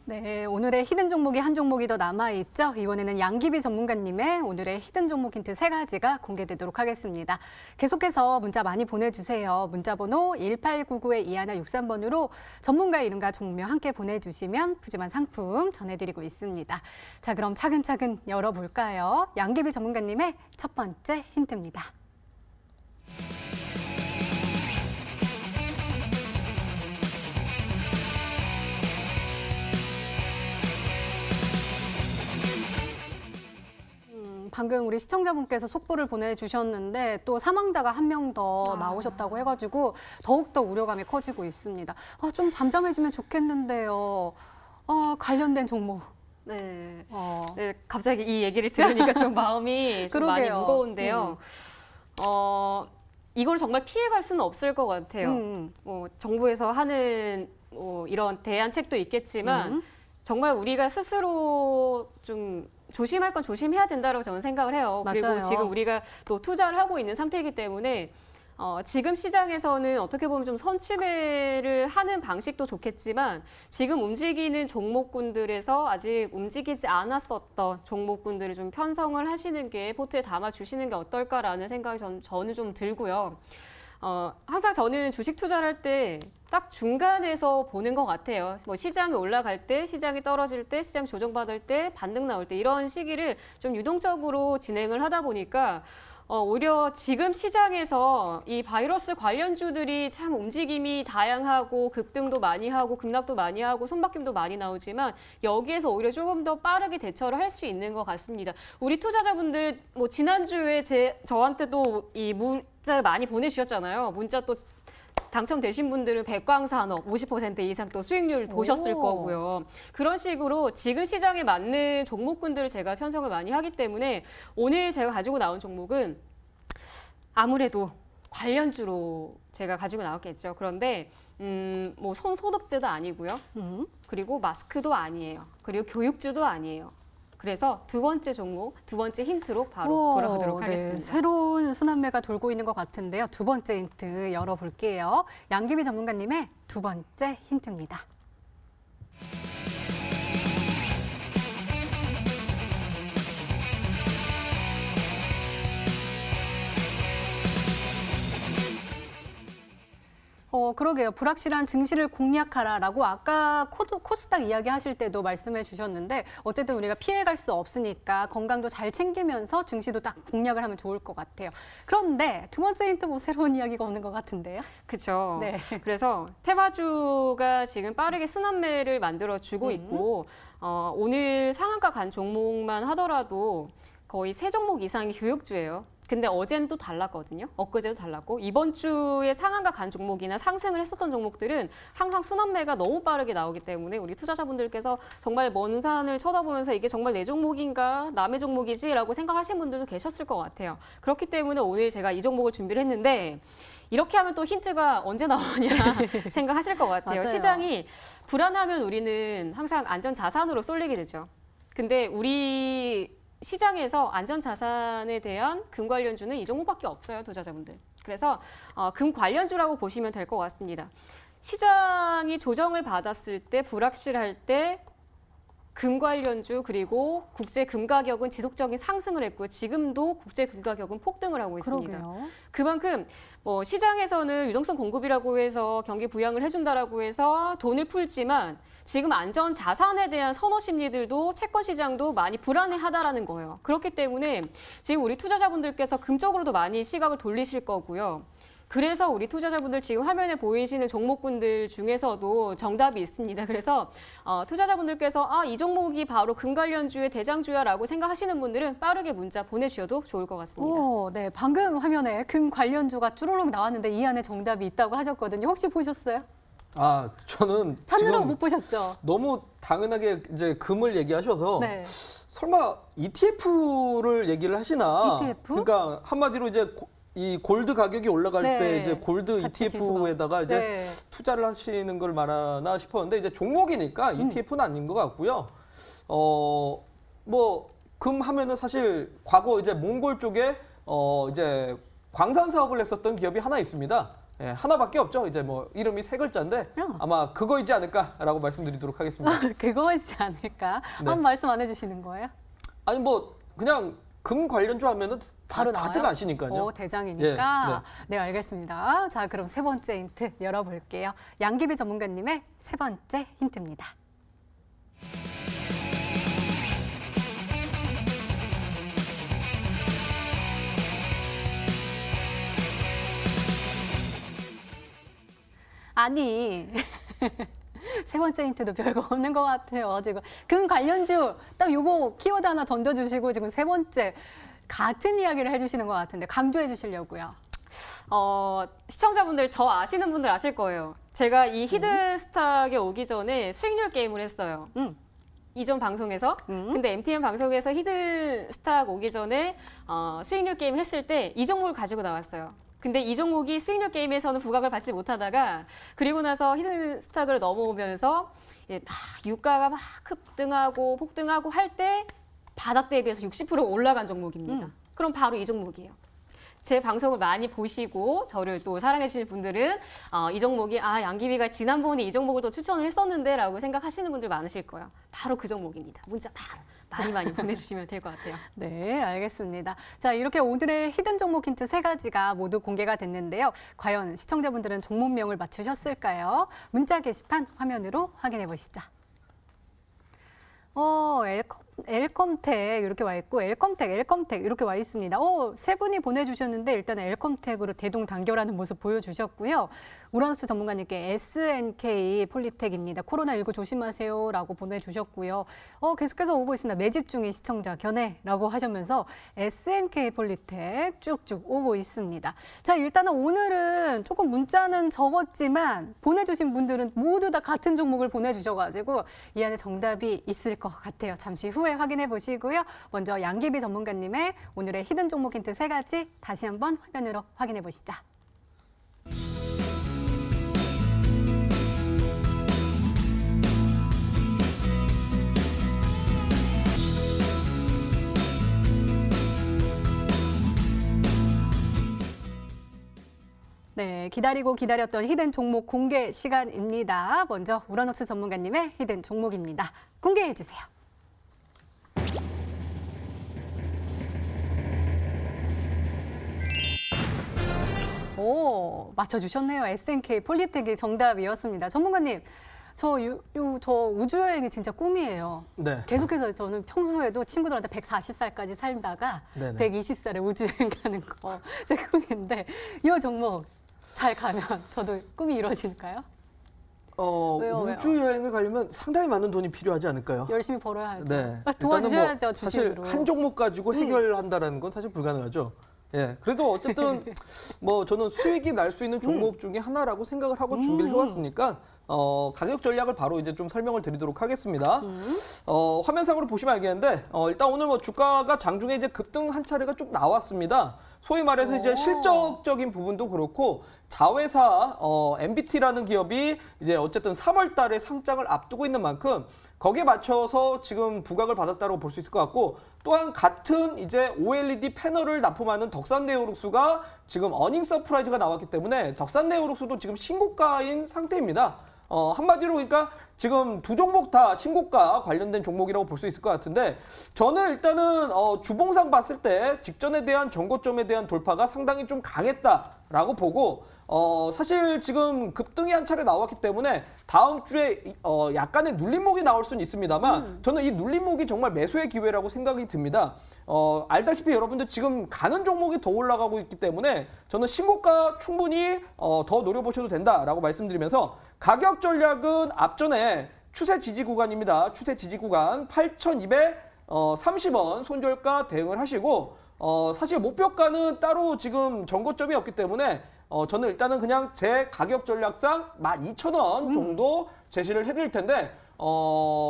S1: 네, 오늘의 히든 종목이 한 종목이 더 남아있죠. 이번에는 양기비 전문가님의 오늘의 히든 종목 힌트 3가지가 공개되도록 하겠습니다. 계속해서 문자 많이 보내주세요. 문자번호 1899-2163번으로 전문가의 이름과 종묘 함께 보내주시면 푸짐한 상품 전해드리고 있습니다. 자, 그럼 차근차근 열어볼까요? 양기비 전문가님의 첫 번째 힌트입니다. 방금 우리 시청자분께서 속보를 보내주셨는데 또 사망자가 한 명 더 나오셨다고 해가지고 더욱더 우려감이 커지고 있습니다. 좀 잠잠해지면 좋겠는데요. 관련된 종목.
S3: 네. 네, 갑자기 이 얘기를 들으니까 좀 마음이 좀 많이
S1: 그러게요.
S3: 무거운데요. 이걸 정말 피해갈 수는 없을 것 같아요. 뭐 정부에서 하는 이런 대안책도 있겠지만 정말 우리가 스스로 좀 조심할 건 조심해야 된다고 저는 생각을 해요.
S1: 맞아요.
S3: 그리고 지금 우리가 또 투자를 하고 있는 상태이기 때문에 지금 시장에서는 어떻게 보면 좀 선취매를 하는 방식도 좋겠지만 지금 움직이는 종목군들에서 아직 움직이지 않았었던 종목군들을 좀 편성을 하시는 게 포트에 담아주시는 게 어떨까라는 생각이 저는 좀 들고요. 항상 저는 주식 투자를 할 때 딱 중간에서 보는 것 같아요. 뭐 시장이 올라갈 때, 시장이 떨어질 때, 시장 조정받을 때, 반등 나올 때 이런 시기를 좀 유동적으로 진행을 하다 보니까 오히려 지금 시장에서 이 바이러스 관련주들이 참 움직임이 다양하고 급등도 많이 하고 급락도 많이 하고 손바뀜도 많이 나오지만 여기에서 오히려 조금 더 빠르게 대처를 할 수 있는 것 같습니다. 우리 투자자분들 뭐 지난주에 저한테도 이 문자를 많이 보내주셨잖아요. 문자 또 당첨되신 분들은 백광산업 50% 이상 또 수익률 보셨을 거고요. 그런 식으로 지금 시장에 맞는 종목군들을 제가 편성을 많이 하기 때문에 오늘 제가 가지고 나온 종목은 아무래도 관련주로 제가 가지고 나왔겠죠. 그런데 뭐 손소독제도 아니고요. 그리고 마스크도 아니에요. 그리고 교육주도 아니에요. 그래서 두 번째 종목, 두 번째 힌트로 바로 돌아보도록 하겠습니다.
S1: 네, 새로운 순환매가 돌고 있는 것 같은데요. 두 번째 힌트 열어볼게요. 양기비 전문가님의 두 번째 힌트입니다. 그러게요. 불확실한 증시를 공략하라라고 아까 코스닥 이야기하실 때도 말씀해 주셨는데 어쨌든 우리가 피해갈 수 없으니까 건강도 잘 챙기면서 증시도 딱 공략을 하면 좋을 것 같아요. 그런데 두 번째 힌트 뭐 새로운 이야기가 없는 것 같은데요.
S3: 그렇죠.
S1: 네.
S3: 그래서 테마주가 지금 빠르게 순환매를 만들어주고 있고 오늘 상한가 간 종목만 하더라도 거의 3종목 이상이 교육주예요. 근데 어제는 또 달랐거든요. 엊그제도 달랐고 이번 주에 상한가 간 종목이나 상승을 했었던 종목들은 항상 순환매가 너무 빠르게 나오기 때문에 우리 투자자분들께서 정말 먼 산을 쳐다보면서 이게 정말 내 종목인가 남의 종목이지라고 생각하시는 분들도 계셨을 것 같아요. 그렇기 때문에 오늘 제가 이 종목을 준비를 했는데 이렇게 하면 또 힌트가 언제 나오냐 생각하실 것 같아요.
S1: 맞아요.
S3: 시장이 불안하면 우리는 항상 안전 자산으로 쏠리게 되죠. 근데 우리 시장에서 안전 자산에 대한 금 관련주는 이 종목밖에 없어요, 투자자분들. 그래서 금 관련주라고 보시면 될 것 같습니다. 시장이 조정을 받았을 때 불확실할 때 금 관련주 그리고 국제 금 가격은 지속적인 상승을 했고요. 지금도 국제 금 가격은 폭등을 하고 있습니다.
S1: 그러게요.
S3: 그만큼 뭐 시장에서는 유동성 공급이라고 해서 경기 부양을 해준다라고 해서 돈을 풀지만 지금 안전 자산에 대한 선호 심리들도 채권 시장도 많이 불안해하다라는 거예요. 그렇기 때문에 지금 우리 투자자분들께서 금쪽으로도 많이 시각을 돌리실 거고요. 그래서 우리 투자자분들 지금 화면에 보이시는 종목군들 중에서도 정답이 있습니다. 그래서 투자자분들께서 이 종목이 바로 금 관련주의 대장주야라고 생각하시는 분들은 빠르게 문자 보내주셔도 좋을 것 같습니다.
S1: 오, 네. 방금 화면에 금 관련주가 쭈루룩 나왔는데 이 안에 정답이 있다고 하셨거든요. 혹시 보셨어요?
S2: 저는
S1: 찾느라고
S2: 지금
S1: 못 보셨죠?
S2: 너무 당연하게 이제 금을 얘기하셔서
S1: 네.
S2: 설마 ETF를 얘기를 하시나?
S1: ETF?
S2: 그러니까 한마디로 이제 이 골드 가격이 올라갈
S1: 네.
S2: 때 이제 골드
S1: 가치
S2: ETF에다가 이제
S1: 네.
S2: 투자를 하시는 걸 말하나 싶었는데 이제 종목이니까 ETF는 아닌 것 같고요. 뭐 금 하면은 사실 과거 이제 몽골 쪽에 이제 광산 사업을 했었던 기업이 하나 있습니다. 예, 하나밖에 없죠. 이제 뭐 이름이 세 글자인데 아마 그거이지 않을까라고 말씀드리도록 하겠습니다.
S1: 그거이지 않을까?
S2: 네.
S1: 한번 말씀 안 해주시는 거예요?
S2: 아니 뭐 그냥 금 관련주 하면은
S1: 바로
S2: 다들
S1: 나와요?
S2: 아시니까요.
S1: 대장이니까. 네, 알겠습니다. 자, 그럼 세 번째 힌트 열어볼게요. 양기비 전문가님의 세 번째 힌트입니다. 아니, 세 번째 힌트도 별거 없는 것 같아요. 지금 금 관련주 딱 요거 키워드 하나 던져주시고 지금 세 번째 같은 이야기를 해주시는 것 같은데 강조해 주시려고요.
S3: 시청자분들 저 아시는 분들 아실 거예요. 제가 이 히든스탁에 오기 전에 수익률 게임을 했어요. 이전 방송에서. 근데 MTN 방송에서 히든스탁 오기 전에 수익률 게임을 했을 때 이 종목을 가지고 나왔어요. 근데 이 종목이 수익률 게임에서는 부각을 받지 못하다가 그리고 나서 히든스탁을 넘어오면서 유가가 막 급등하고 폭등하고 할 때 바닥 대비해서 60% 올라간 종목입니다. 그럼 바로 이 종목이에요. 제 방송을 많이 보시고 저를 또 사랑해 주실 분들은 이 종목이 양기비가 지난번에 이 종목을 또 추천을 했었는데 라고 생각하시는 분들 많으실 거예요. 바로 그 종목입니다. 문자 바로 많이 보내주시면 될 것 같아요.
S1: 네, 알겠습니다. 자, 이렇게 오늘의 히든 종목 힌트 세 가지가 모두 공개가 됐는데요. 과연 시청자분들은 종목명을 맞추셨을까요? 문자 게시판 화면으로 확인해 보시죠. 엘컴텍 이렇게 와 있고 엘컴텍 이렇게 와 있습니다. 세 분이 보내주셨는데 일단 엘컴텍으로 대동단결하는 모습 보여주셨고요. 우라노스 전문가님께 SNK 폴리텍입니다. 코로나19 조심하세요라고 보내주셨고요. 계속해서 오고 있습니다. 매집 중인 시청자 견해라고 하시면서 SNK 폴리텍 쭉쭉 오고 있습니다. 자, 일단은 오늘은 조금 문자는 적었지만 보내주신 분들은 모두 다 같은 종목을 보내주셔가지고 이 안에 정답이 있을 것 같아요. 잠시 후에 확인해 보시고요. 먼저 양기비 전문가님의 오늘의 히든 종목 힌트 세 가지 다시 한번 화면으로 확인해 보시죠. 네, 기다리고 기다렸던 히든 종목 공개 시간입니다. 먼저 우라노스 전문가님의 히든 종목입니다. 공개해 주세요. 맞춰주셨네요. SNK 폴리텍이 정답이었습니다. 전문가님, 저 우주여행이 진짜 꿈이에요.
S2: 네.
S1: 계속해서 저는 평소에도 친구들한테 140살까지 살다가
S2: 네네.
S1: 120살에 우주여행 가는 거 제 꿈인데 이 종목 잘 가면 저도 꿈이 이루어질까요? 왜요?
S2: 우주 여행을 가려면 상당히 많은 돈이 필요하지 않을까요?
S1: 열심히 벌어야죠.
S2: 네.
S1: 도와주셔야죠,
S2: 일단은 사실
S1: 주식으로.
S2: 한 종목 가지고 해결한다라는 건 사실 불가능하죠. 예, 그래도 어쨌든 뭐 저는 수익이 날 수 있는 종목 중에 하나라고 생각을 하고 준비를 해왔으니까 가격 전략을 바로 이제 좀 설명을 드리도록 하겠습니다. 화면상으로 보시면 알겠는데 일단 오늘 뭐 주가가 장중에 이제 급등 한 차례가 쭉 나왔습니다. 소위 말해서 이제 실적적인 부분도 그렇고 자회사 MBT라는 기업이 이제 어쨌든 3월 달에 상장을 앞두고 있는 만큼 거기에 맞춰서 지금 부각을 받았다고 볼 수 있을 것 같고 또한 같은 이제 OLED 패널을 납품하는 덕산네오룩스가 지금 어닝 서프라이즈가 나왔기 때문에 덕산네오룩스도 지금 신고가인 상태입니다. 한마디로 그러니까 지금 두 종목 다 신고가 관련된 종목이라고 볼 수 있을 것 같은데 저는 일단은 주봉상 봤을 때 직전에 대한 전고점에 대한 돌파가 상당히 좀 강했다라고 보고 사실 지금 급등이 한 차례 나왔기 때문에 다음 주에 약간의 눌림목이 나올 수는 있습니다만 저는 이 눌림목이 정말 매수의 기회라고 생각이 듭니다. 알다시피 여러분들 지금 가는 종목이 더 올라가고 있기 때문에 저는 신고가 충분히 더 노려보셔도 된다라고 말씀드리면서 가격 전략은 앞전에 추세 지지 구간입니다. 추세 지지 구간 8,230원 손절가 대응을 하시고 사실 목표가는 따로 지금 전고점이 없기 때문에 저는 일단은 그냥 제 가격 전략상 12,000원 정도 제시를 해드릴 텐데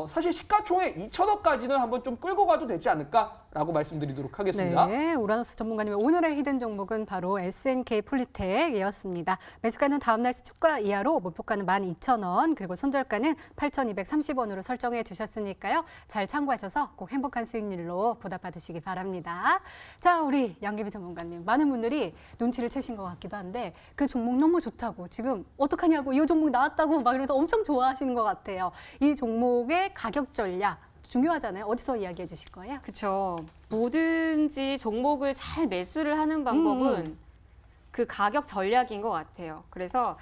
S2: 사실 시가총액 2,000원까지는 한번 좀 끌고 가도 되지 않을까라고 말씀드리도록 하겠습니다.
S1: 네, 우라노스 전문가님 오늘의 히든 종목은 바로 SNK 폴리텍이었습니다. 매수가는 다음 날씨 초가 이하로 목표가는 12,000원 그리고 손절가는 8,230원으로 설정해 주셨으니까요. 잘 참고하셔서 꼭 행복한 수익률로 보답받으시기 바랍니다. 자, 우리 양기비 전문가님 많은 분들이 눈치를 채신 것 같기도 한데 그 종목 너무 좋다고 지금 어떡하냐고 이 종목 나왔다고 막 이러면서 엄청 좋아하시는 것 같아요. 이 종목의 가격 전략 중요하잖아요. 어디서 이야기해 주실 거예요?
S3: 그렇죠. 뭐든지 종목을 잘 매수를 하는 방법은 그 가격 전략인 것 같아요. 그래서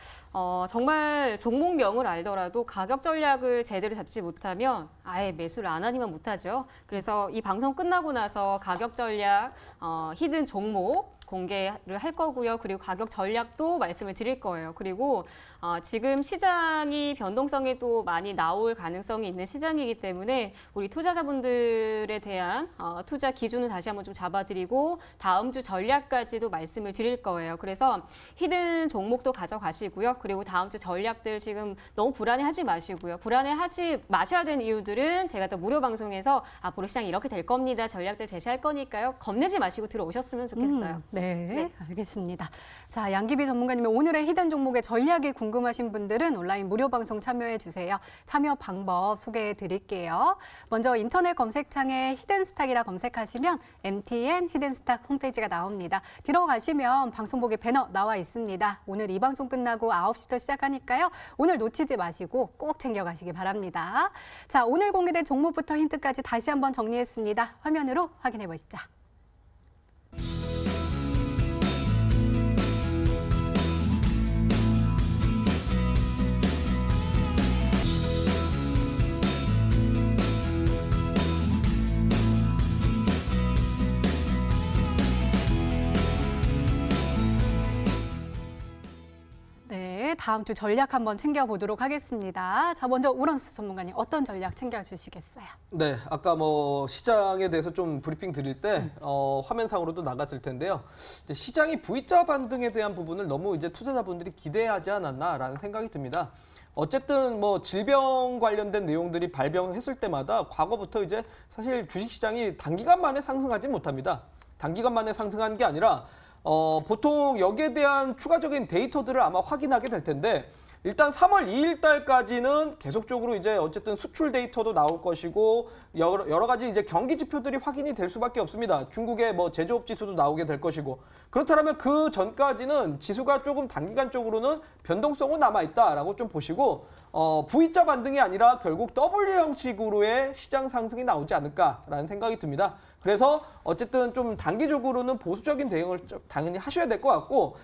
S3: 정말 종목명을 알더라도 가격 전략을 제대로 잡지 못하면 아예 매수를 안 하니만 못하죠. 그래서 이 방송 끝나고 나서 가격 전략, 히든 종목 공개를 할 거고요. 그리고 가격 전략도 말씀을 드릴 거예요. 그리고 지금 시장이 변동성이 또 많이 나올 가능성이 있는 시장이기 때문에 우리 투자자분들에 대한 투자 기준을 다시 한번 좀 잡아드리고 다음 주 전략까지도 말씀을 드릴 거예요. 그래서 히든 종목도 가져가시고요. 그리고 다음 주 전략들 지금 너무 불안해하지 마시고요. 불안해하지 마셔야 되는 이유들은 제가 또 무료 방송에서 앞으로 시장이 이렇게 될 겁니다. 전략들 제시할 거니까요. 겁내지 마시고 들어오셨으면 좋겠어요.
S1: 네, 알겠습니다. 자, 양기비 전문가님의 오늘의 히든 종목의 전략이 궁금하신 분들은 온라인 무료 방송 참여해 주세요. 참여 방법 소개해 드릴게요. 먼저 인터넷 검색창에 히든스탁이라 검색하시면 MTN 히든스탁 홈페이지가 나옵니다. 들어가시면 방송국에 배너 나와 있습니다. 오늘 이 방송 끝나고 9시부터 시작하니까요. 오늘 놓치지 마시고 꼭 챙겨가시기 바랍니다. 자, 오늘 공개된 종목부터 힌트까지 다시 한번 정리했습니다. 화면으로 확인해 보시죠. 네, 다음 주 전략 한번 챙겨보도록 하겠습니다. 자, 먼저 우런수 전문가님 어떤 전략 챙겨주시겠어요?
S2: 네, 아까 뭐 시장에 대해서 좀 브리핑 드릴 때 화면상으로도 나갔을 텐데요. 이제 시장이 V자 반등에 대한 부분을 너무 이제 투자자분들이 기대하지 않았나라는 생각이 듭니다. 어쨌든 뭐 질병 관련된 내용들이 발병했을 때마다 과거부터 이제 사실 주식시장이 단기간 만에 상승하지 못합니다. 단기간 만에 상승한 게 아니라 보통 여기에 대한 추가적인 데이터들을 아마 확인하게 될 텐데 일단 3월 2일 달까지는 계속적으로 이제 어쨌든 수출 데이터도 나올 것이고 여러 가지 이제 경기 지표들이 확인이 될 수밖에 없습니다. 중국의 뭐 제조업 지수도 나오게 될 것이고 그렇다면 그 전까지는 지수가 조금 단기간적으로는 변동성은 남아 있다라고 좀 보시고 V자 반등이 아니라 결국 W 형식으로의 시장 상승이 나오지 않을까라는 생각이 듭니다. 그래서 어쨌든 좀 단기적으로는 보수적인 대응을 당연히 하셔야 될 것 같고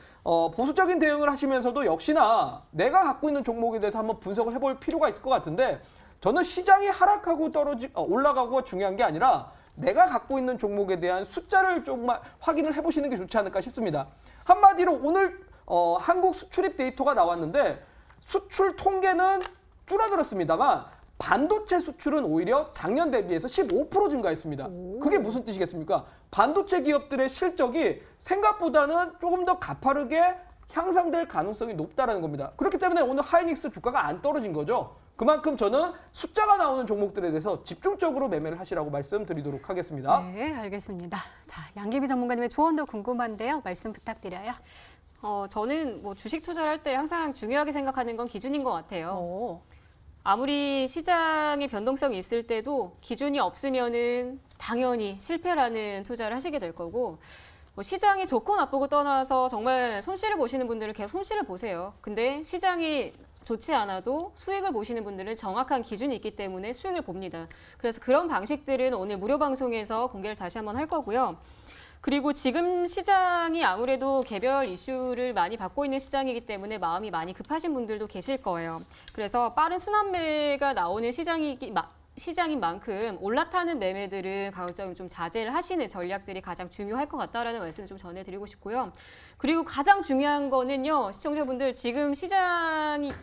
S2: 보수적인 대응을 하시면서도 역시나 내가 갖고 있는 종목에 대해서 한번 분석을 해볼 필요가 있을 것 같은데 저는 시장이 하락하고 올라가고 중요한 게 아니라 내가 갖고 있는 종목에 대한 숫자를 정말 확인을 해보시는 게 좋지 않을까 싶습니다. 한마디로 오늘 한국 수출입 데이터가 나왔는데 수출 통계는 줄어들었습니다만
S4: 반도체 수출은 오히려 작년 대비해서 15% 증가했습니다. 그게 무슨 뜻이겠습니까? 반도체 기업들의 실적이 생각보다는 조금 더 가파르게 향상될 가능성이 높다는 겁니다. 그렇기 때문에 오늘 하이닉스 주가가 안 떨어진 거죠. 그만큼 저는 숫자가 나오는 종목들에 대해서 집중적으로 매매를 하시라고 말씀드리도록 하겠습니다.
S1: 네, 알겠습니다. 자, 양기비 전문가님의 조언도 궁금한데요. 말씀 부탁드려요.
S3: 저는 뭐 주식 투자를 할 때 항상 중요하게 생각하는 건 기준인 것 같아요.
S1: 오.
S3: 아무리 시장의 변동성이 있을 때도 기준이 없으면은 당연히 실패라는 투자를 하시게 될 거고, 뭐 시장이 좋고 나쁘고 떠나서 정말 손실을 보시는 분들은 계속 손실을 보세요. 근데 시장이 좋지 않아도 수익을 보시는 분들은 정확한 기준이 있기 때문에 수익을 봅니다. 그래서 그런 방식들은 오늘 무료 방송에서 공개를 다시 한번 할 거고요. 그리고 지금 시장이 아무래도 개별 이슈를 많이 받고 있는 시장이기 때문에 마음이 많이 급하신 분들도 계실 거예요. 그래서 빠른 순환매가 나오는 시장인 만큼 올라타는 매매들은 가급적 좀 자제를 하시는 전략들이 가장 중요할 것 같다라는 말씀을 좀 전해드리고 싶고요. 그리고 가장 중요한 거는요, 시청자분들 지금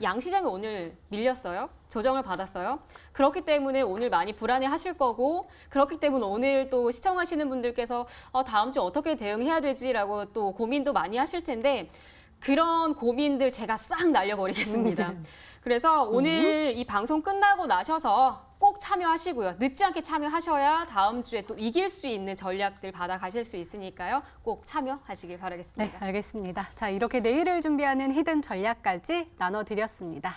S3: 양시장이 오늘 밀렸어요. 조정을 받았어요. 그렇기 때문에 오늘 많이 불안해 하실 거고, 그렇기 때문에 오늘 또 시청하시는 분들께서 다음 주 어떻게 대응해야 되지라고 또 고민도 많이 하실 텐데, 그런 고민들 제가 싹 날려버리겠습니다. 그래서 오늘 이 방송 끝나고 나셔서 꼭 참여하시고요. 늦지 않게 참여하셔야 다음 주에 또 이길 수 있는 전략들 받아가실 수 있으니까요. 꼭 참여하시길 바라겠습니다.
S1: 네, 알겠습니다. 자, 이렇게 내일을 준비하는 히든 전략까지 나눠드렸습니다.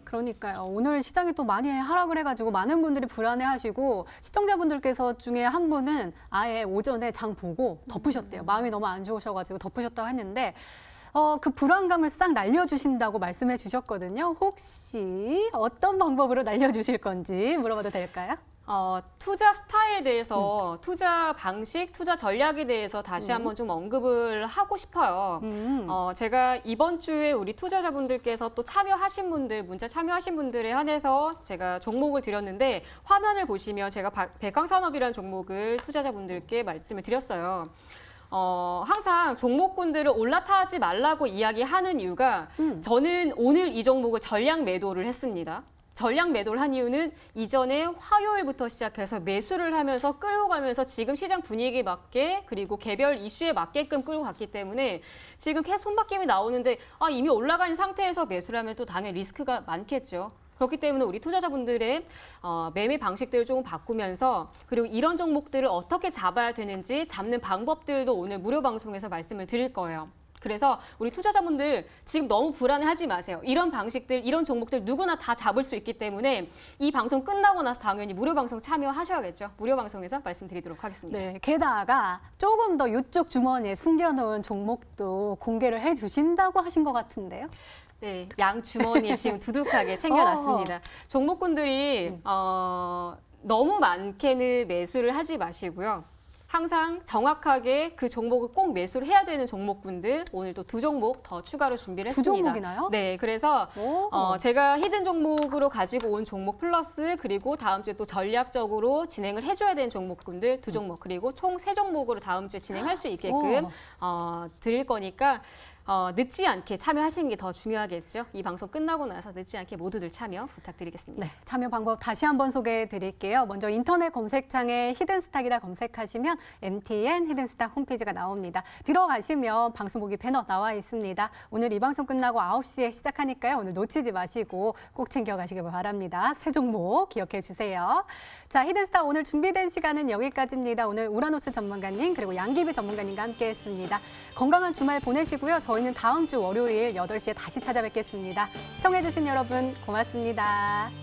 S1: 그러니까요. 오늘 시장이 또 많이 하락을 해가지고 많은 분들이 불안해하시고 시청자분들께서 중에 한 분은 아예 오전에 장 보고 덮으셨대요. 마음이 너무 안 좋으셔가지고 덮으셨다고 했는데 그 불안감을 싹 날려주신다고 말씀해 주셨거든요. 혹시 어떤 방법으로 날려주실 건지 물어봐도 될까요?
S3: 투자 스타일에 대해서, 투자 방식, 투자 전략에 대해서 다시 한번 좀 언급을 하고 싶어요. 제가 이번 주에 우리 투자자분들께서 또 참여하신 분들, 문자 참여하신 분들에 한해서 제가 종목을 드렸는데, 화면을 보시면 제가 백광산업이라는 종목을 투자자분들께 말씀을 드렸어요. 항상 종목군들을 올라타지 말라고 이야기하는 이유가, 저는 오늘 이 종목을 전량 매도를 했습니다. 전량 매도를 한 이유는 이전에 화요일부터 시작해서 매수를 하면서 끌고 가면서 지금 시장 분위기에 맞게, 그리고 개별 이슈에 맞게끔 끌고 갔기 때문에 지금 계속 손바뀜이 나오는데 이미 올라가 있는 상태에서 매수를 하면 또 당연히 리스크가 많겠죠. 그렇기 때문에 우리 투자자분들의 매매 방식들을 조금 바꾸면서, 그리고 이런 종목들을 어떻게 잡아야 되는지 잡는 방법들도 오늘 무료 방송에서 말씀을 드릴 거예요. 그래서 우리 투자자분들 지금 너무 불안해하지 마세요. 이런 방식들, 이런 종목들 누구나 다 잡을 수 있기 때문에 이 방송 끝나고 나서 당연히 무료 방송 참여하셔야겠죠. 무료 방송에서 말씀드리도록 하겠습니다.
S1: 네, 게다가 조금 더 이쪽 주머니에 숨겨놓은 종목도 공개를 해주신다고 하신 것 같은데요.
S3: 네, 양 주머니에 지금 두둑하게 챙겨놨습니다. 종목군들이 너무 많게는 매수를 하지 마시고요. 항상 정확하게 그 종목을 꼭 매수를 해야 되는 종목군들, 오늘 또 2종목 더 추가로 준비를 했습니다.
S1: 2종목이나요?
S3: 네, 그래서 제가 히든 종목으로 가지고 온 종목 플러스, 그리고 다음 주에 또 전략적으로 진행을 해줘야 되는 종목군들 2종목, 그리고 총 3종목으로 다음 주에 진행할 수 있게끔 드릴 거니까 늦지 않게 참여하시는 게 더 중요하겠죠. 이 방송 끝나고 나서 늦지 않게 모두들 참여 부탁드리겠습니다.
S1: 네, 참여 방법 다시 한번 소개해 드릴게요. 먼저 인터넷 검색창에 히든스탁이라 검색하시면 MTN 히든스탁 홈페이지가 나옵니다. 들어가시면 방송 보기 배너 나와 있습니다. 오늘 이 방송 끝나고 9시에 시작하니까요. 오늘 놓치지 마시고 꼭 챙겨가시길 바랍니다. 새 종목 기억해 주세요. 자, 히든스탁 오늘 준비된 시간은 여기까지입니다. 오늘 우라노츠 전문가님 그리고 양기비 전문가님과 함께했습니다. 건강한 주말 보내시고요. 저희는 다음 주 월요일 8시에 다시 찾아뵙겠습니다. 시청해주신 여러분 고맙습니다.